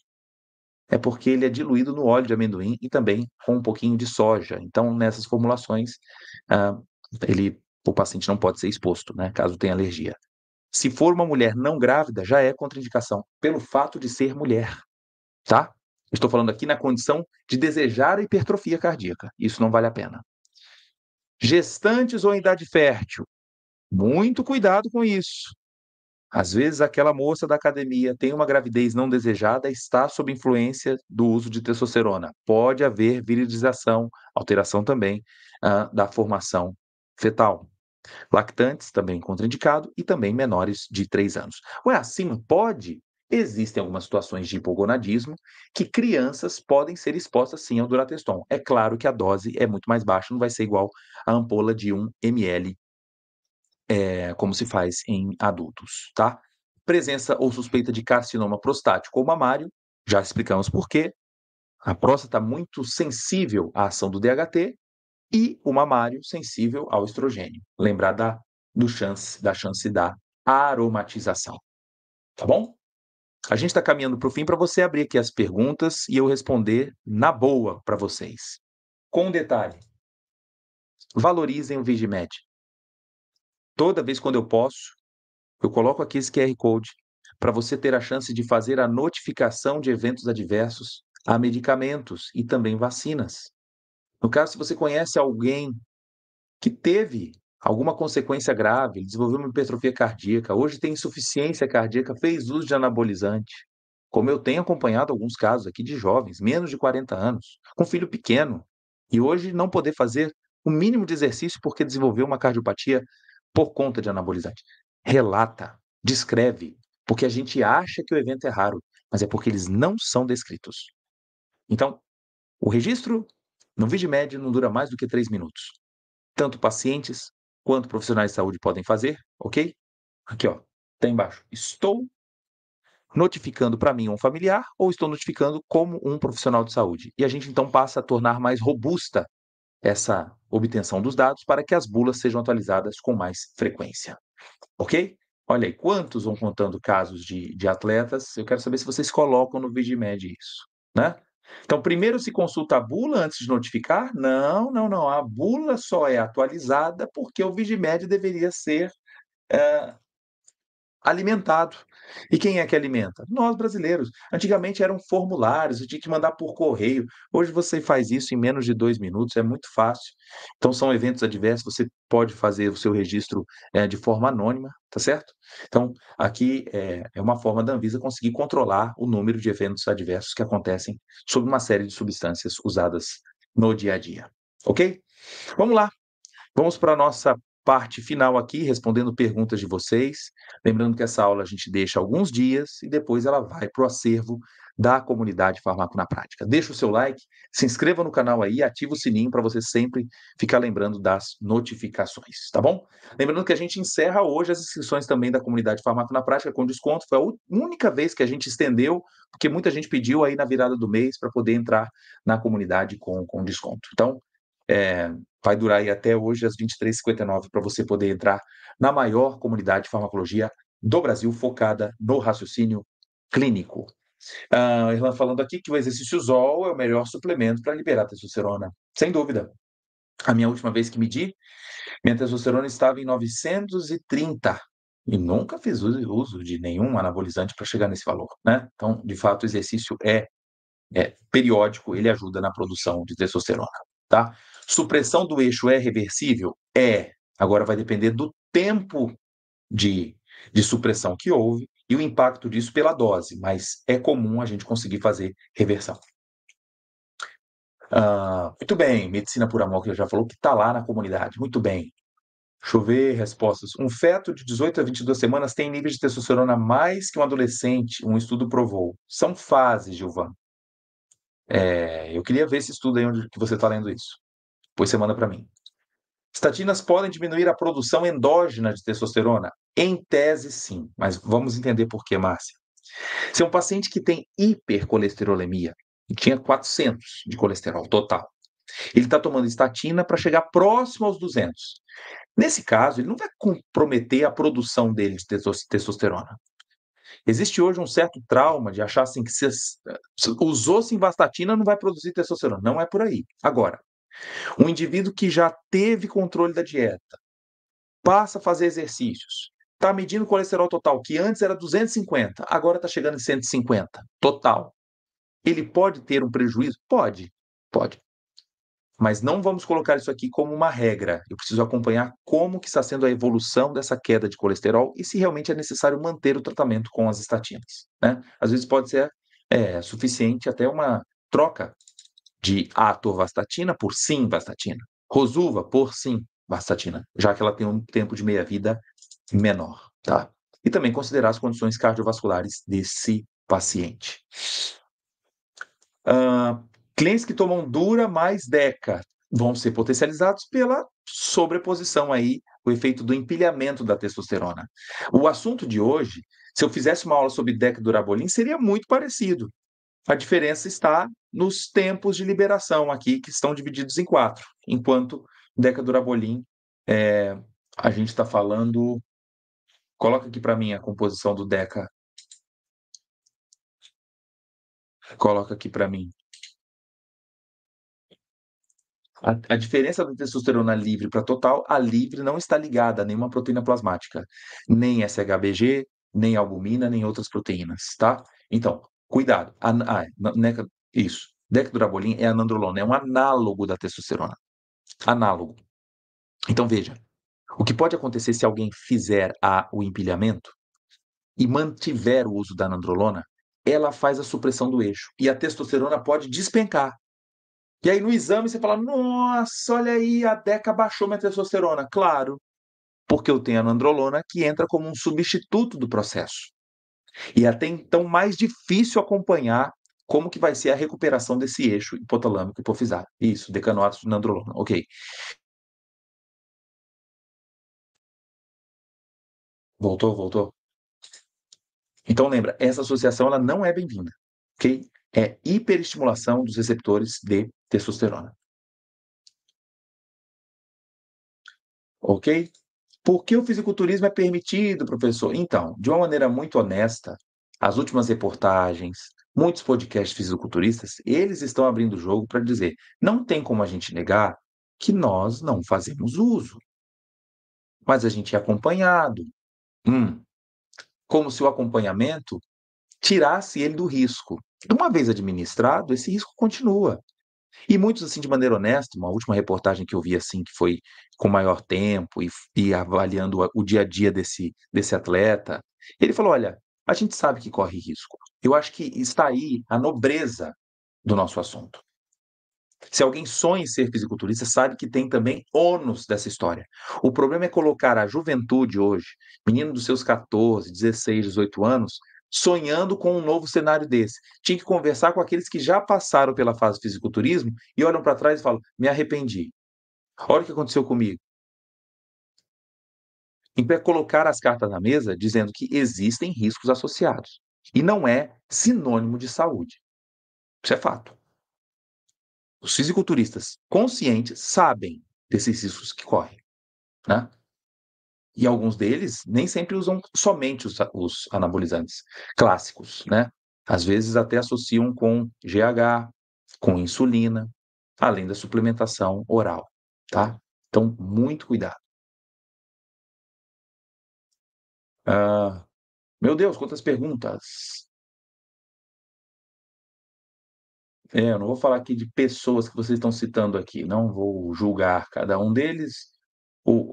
É porque ele é diluído no óleo de amendoim e também com um pouquinho de soja. Então, nessas formulações, ah, o paciente não pode ser exposto, né, caso tenha alergia. Se for uma mulher não grávida, já é contraindicação, pelo fato de ser mulher, tá? Estou falando aqui na condição de desejar a hipertrofia cardíaca. Isso não vale a pena. Gestantes ou em idade fértil, muito cuidado com isso. Às vezes, aquela moça da academia tem uma gravidez não desejada, está sob influência do uso de testosterona. Pode haver virilização, alteração também da formação fetal. Lactantes, também contraindicado, e também menores de 3 anos. Ué, acima pode? Existem algumas situações de hipogonadismo que crianças podem ser expostas sim ao Durateston. É claro que a dose é muito mais baixa, não vai ser igual a ampola de 1 ml, como se faz em adultos, tá? presença ou suspeita de carcinoma prostático ou mamário, já explicamos por quê. A próstata muito sensível à ação do DHT e o mamário sensível ao estrogênio. Lembrar da chance da aromatização. Tá bom? A gente está caminhando para o fim para você abrir aqui as perguntas e eu responder na boa para vocês. Com um detalhe, valorizem o Vigimed. Toda vez quando eu posso, eu coloco aqui esse QR Code para você ter a chance de fazer a notificação de eventos adversos a medicamentos e também vacinas. No caso, se você conhece alguém que teve alguma consequência grave, desenvolveu uma hipertrofia cardíaca, hoje tem insuficiência cardíaca, fez uso de anabolizante, como eu tenho acompanhado alguns casos aqui de jovens, menos de 40 anos, com filho pequeno, e hoje não poder fazer o mínimo de exercício porque desenvolveu uma cardiopatia por conta de anabolizante. Relata, descreve, porque a gente acha que o evento é raro, mas é porque eles não são descritos. Então, o registro no Vigimed não dura mais do que 3 minutos. Tanto pacientes quanto profissionais de saúde podem fazer, ok? Aqui, ó, tá embaixo. Estou notificando para mim um familiar ou estou notificando como um profissional de saúde. E a gente então passa a tornar mais robusta essa obtenção dos dados para que as bulas sejam atualizadas com mais frequência, ok? Olha aí, quantos vão contando casos de atletas? Eu quero saber se vocês colocam no Vigimed isso, né? Então, primeiro se consulta a bula antes de notificar? Não, não, não. A bula só é atualizada porque o Vigimed deveria ser alimentado. E quem é que alimenta? Nós brasileiros. Antigamente eram formulários, você tinha que mandar por correio. Hoje você faz isso em menos de 2 minutos, é muito fácil. Então são eventos adversos, você pode fazer o seu registro de forma anônima, tá certo? Então aqui é uma forma da Anvisa conseguir controlar o número de eventos adversos que acontecem sobre uma série de substâncias usadas no dia a dia. Ok? Vamos lá. Vamos para a nossa parte final aqui, respondendo perguntas de vocês. Lembrando que essa aula a gente deixa alguns dias e depois ela vai para o acervo da comunidade Farmaco na Prática. Deixa o seu like, se inscreva no canal aí, ativa o sininho para você sempre ficar lembrando das notificações, tá bom? Lembrando que a gente encerra hoje as inscrições também da comunidade Farmaco na Prática com desconto. Foi a única vez que a gente estendeu, porque muita gente pediu aí na virada do mês para poder entrar na comunidade com desconto. Então, vai durar aí até hoje às 23h59 para você poder entrar na maior comunidade de farmacologia do Brasil focada no raciocínio clínico. Irlan falando aqui que o exercício ZOL é o melhor suplemento para liberar testosterona. Sem dúvida. A minha última vez que medi, minha testosterona estava em 930 e nunca fiz uso de nenhum anabolizante para chegar nesse valor, né? Então, de fato, o exercício é periódico, ele ajuda na produção de testosterona, tá? Supressão do eixo é reversível? É. Agora vai depender do tempo de supressão que houve e o impacto disso pela dose, mas é comum a gente conseguir fazer reversão. Muito bem, Medicina por Amor, que já falou que está lá na comunidade. Muito bem. Deixa eu ver respostas. Um feto de 18 a 22 semanas tem nível de testosterona mais que um adolescente, um estudo provou. São fases, Gilvan. Eu queria ver esse estudo aí onde que você está lendo isso. Depois você manda para mim. Estatinas podem diminuir a produção endógena de testosterona? Em tese, sim. Mas vamos entender por quê, Márcia. Se é um paciente que tem hipercolesterolemia, e tinha 400 de colesterol total, ele está tomando estatina para chegar próximo aos 200. Nesse caso, ele não vai comprometer a produção dele de testosterona. Existe hoje um certo trauma de achar assim que se usou simvastatina não vai produzir testosterona. Não é por aí. Agora, um indivíduo que já teve controle da dieta, passa a fazer exercícios, está medindo o colesterol total, que antes era 250, agora está chegando em 150, total. Ele pode ter um prejuízo? Pode, pode. Mas não vamos colocar isso aqui como uma regra. Eu preciso acompanhar como que está sendo a evolução dessa queda de colesterol e se realmente é necessário manter o tratamento com as estatinas, né? Às vezes pode ser suficiente até uma troca de atorvastatina por simvastatina, Rosuva por simvastatina, já que ela tem um tempo de meia-vida menor, tá? E também considerar as condições cardiovasculares desse paciente. Clientes que tomam Dura mais Deca vão ser potencializados pela sobreposição aí, o efeito do empilhamento da testosterona. O assunto de hoje, se eu fizesse uma aula sobre Decadurabolin, seria muito parecido. A diferença está nos tempos de liberação aqui, que estão divididos em 4, enquanto Decadurabolin, a gente está falando... Coloca aqui para mim a composição do Deca. Coloca aqui para mim. A diferença da testosterona livre para total, a livre não está ligada a nenhuma proteína plasmática, nem SHBG, nem albumina, nem outras proteínas, tá? Então, cuidado. Isso. Decadurabolin é anandrolona, é um análogo da testosterona. Análogo. Então, veja, o que pode acontecer se alguém fizer o empilhamento e mantiver o uso da anandrolona, ela faz a supressão do eixo. E a testosterona pode despencar. E aí no exame você fala, nossa, olha aí, a Deca baixou minha testosterona. Claro, porque eu tenho a nandrolona que entra como um substituto do processo. E até então mais difícil acompanhar como que vai ser a recuperação desse eixo hipotalâmico hipofisário. Isso, decanoato de nandrolona, ok. Voltou. Então lembra, essa associação ela não é bem-vinda, ok? É hiperestimulação dos receptores de testosterona. Ok? Por que o fisiculturismo é permitido, professor? Então, de uma maneira muito honesta, as últimas reportagens, muitos podcasts fisiculturistas, eles estão abrindo o jogo para dizer, não tem como a gente negar que nós não fazemos uso, mas a gente é acompanhado. Como se o acompanhamento tirasse ele do risco. Uma vez administrado, esse risco continua. E muitos, assim, de maneira honesta, uma última reportagem que eu vi, assim, que foi com maior tempo e avaliando o dia a dia desse atleta, ele falou: olha, a gente sabe que corre risco. Eu acho que está aí a nobreza do nosso assunto. Se alguém sonha em ser fisiculturista, sabe que tem também ônus dessa história. O problema é colocar a juventude hoje, menino dos seus 14, 16, 18 anos, sonhando com um novo cenário desse. Tinha que conversar com aqueles que já passaram pela fase do fisiculturismo e olham para trás e falam: me arrependi. Olha o que aconteceu comigo. Então é colocar as cartas na mesa dizendo que existem riscos associados. E não é sinônimo de saúde. Isso é fato. Os fisiculturistas conscientes sabem desses riscos que correm, né? E alguns deles nem sempre usam somente os anabolizantes clássicos, né? Às vezes até associam com GH, com insulina, além da suplementação oral, tá? Então, muito cuidado. Ah, meu Deus, quantas perguntas! Eu não vou falar aqui de pessoas que vocês estão citando aqui, não vou julgar cada um deles.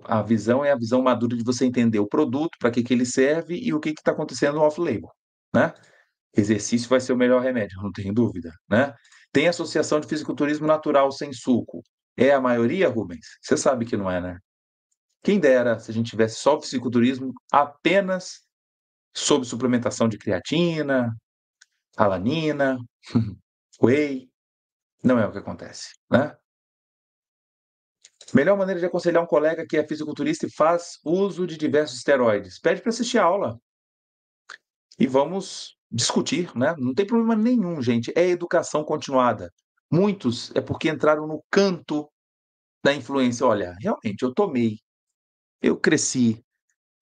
A visão é a visão madura de você entender o produto, para que que ele serve e o que está acontecendo no off-label, né? Exercício vai ser o melhor remédio, não tenho dúvida, né? Tem associação de fisiculturismo natural sem suco. É a maioria, Rubens? Você sabe que não é, né? Quem dera se a gente tivesse só o fisiculturismo apenas sob suplementação de creatina, alanina, whey. Não é o que acontece, né? Melhor maneira de aconselhar um colega que é fisiculturista e faz uso de diversos esteroides. Pede para assistir a aula e vamos discutir, né? Não tem problema nenhum, gente. É educação continuada. Muitos é porque entraram no canto da influência. Olha, realmente, eu tomei, eu cresci,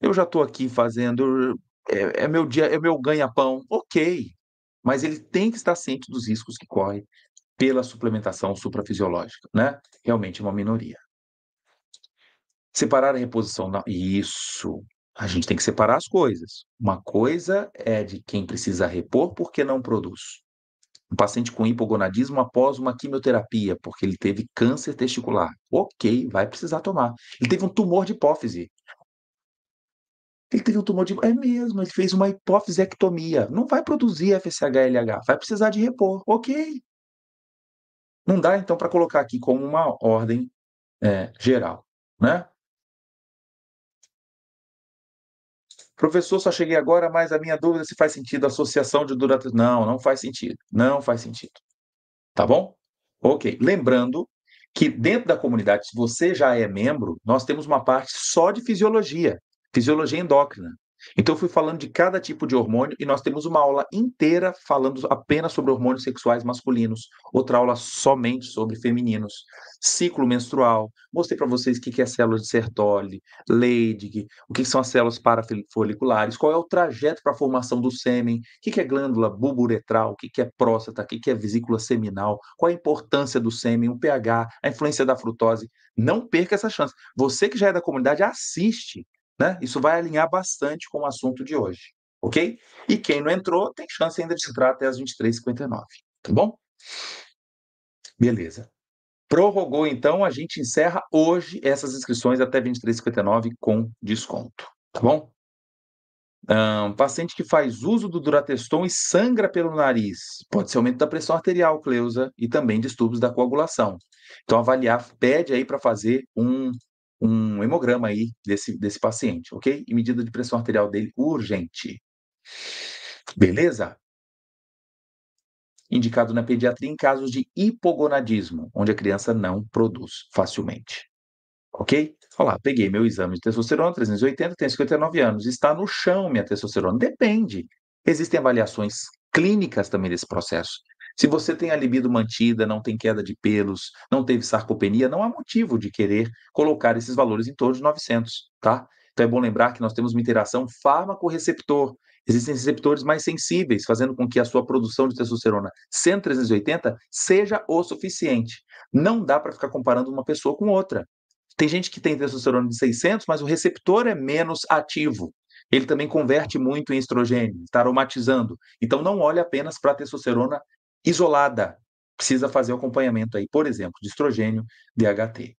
eu já estou aqui fazendo, é meu dia, é meu ganha-pão. Ok, mas ele tem que estar ciente dos riscos que corre pela suplementação suprafisiológica, né? Realmente é uma minoria. Separar a reposição. Isso. A gente tem que separar as coisas. Uma coisa é de quem precisa repor porque não produz. Um paciente com hipogonadismo após uma quimioterapia, porque ele teve câncer testicular. Ok, vai precisar tomar. Ele teve um tumor de hipófise. Ele teve um tumor de... É mesmo, ele fez uma hipofisectomia. Não vai produzir FSH-LH, vai precisar de repor. Ok. Não dá, então, para colocar aqui como uma ordem geral, né? Professor, só cheguei agora, mas a minha dúvida é se faz sentido a associação de duratriz. Não, não faz sentido. Não faz sentido. Tá bom? Ok. Lembrando que dentro da comunidade, se você já é membro, nós temos uma parte só de fisiologia endócrina. Então, eu fui falando de cada tipo de hormônio e nós temos uma aula inteira falando apenas sobre hormônios sexuais masculinos, outra aula somente sobre femininos, ciclo menstrual. Mostrei para vocês o que é célula de Sertoli, Leydig, o que são as células parafoliculares, qual é o trajeto para a formação do sêmen, o que é glândula bulbo-uretral, o que é próstata, o que é vesícula seminal, qual a importância do sêmen, o pH, a influência da frutose. Não perca essa chance. Você que já é da comunidade, assiste, né? Isso vai alinhar bastante com o assunto de hoje, ok? E quem não entrou, tem chance ainda de entrar até as 23h59, tá bom? Beleza. Prorrogou, então, a gente encerra hoje essas inscrições até 23h59 com desconto, tá bom? Paciente que faz uso do Durateston e sangra pelo nariz, pode ser aumento da pressão arterial, Cleusa, e também distúrbios da coagulação. Então, avaliar, pede aí para fazer um hemograma aí desse paciente, ok? E medida de pressão arterial dele urgente. Beleza? Indicado na pediatria em casos de hipogonadismo, onde a criança não produz facilmente. Ok? Olha lá, peguei meu exame de testosterona, 380, tenho 59 anos. Está no chão minha testosterona? Depende. Existem avaliações clínicas também desse processo. Se você tem a libido mantida, não tem queda de pelos, não teve sarcopenia, não há motivo de querer colocar esses valores em torno de 900, tá? Então é bom lembrar que nós temos uma interação fármaco-receptor. Existem receptores mais sensíveis, fazendo com que a sua produção de testosterona, sendo 380, seja o suficiente. Não dá para ficar comparando uma pessoa com outra. Tem gente que tem testosterona de 600, mas o receptor é menos ativo. Ele também converte muito em estrogênio, está aromatizando. Então, não olhe apenas para a testosterona isolada. Precisa fazer o acompanhamento aí, por exemplo, de estrogênio, DHT.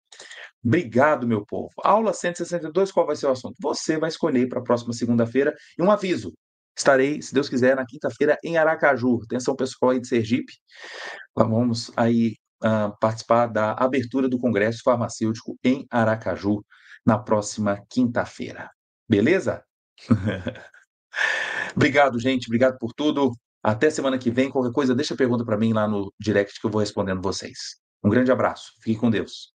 Obrigado, meu povo. Aula 162, qual vai ser o assunto? Você vai escolher para a próxima segunda-feira. E um aviso: estarei, se Deus quiser, na quinta-feira em Aracaju. Atenção, pessoal aí de Sergipe. Vamos aí participar da abertura do Congresso Farmacêutico em Aracaju na próxima quinta-feira. Beleza? Obrigado, gente. Obrigado por tudo. Até semana que vem. Qualquer coisa, deixa a pergunta para mim lá no direct que eu vou respondendo vocês. Um grande abraço. Fique com Deus.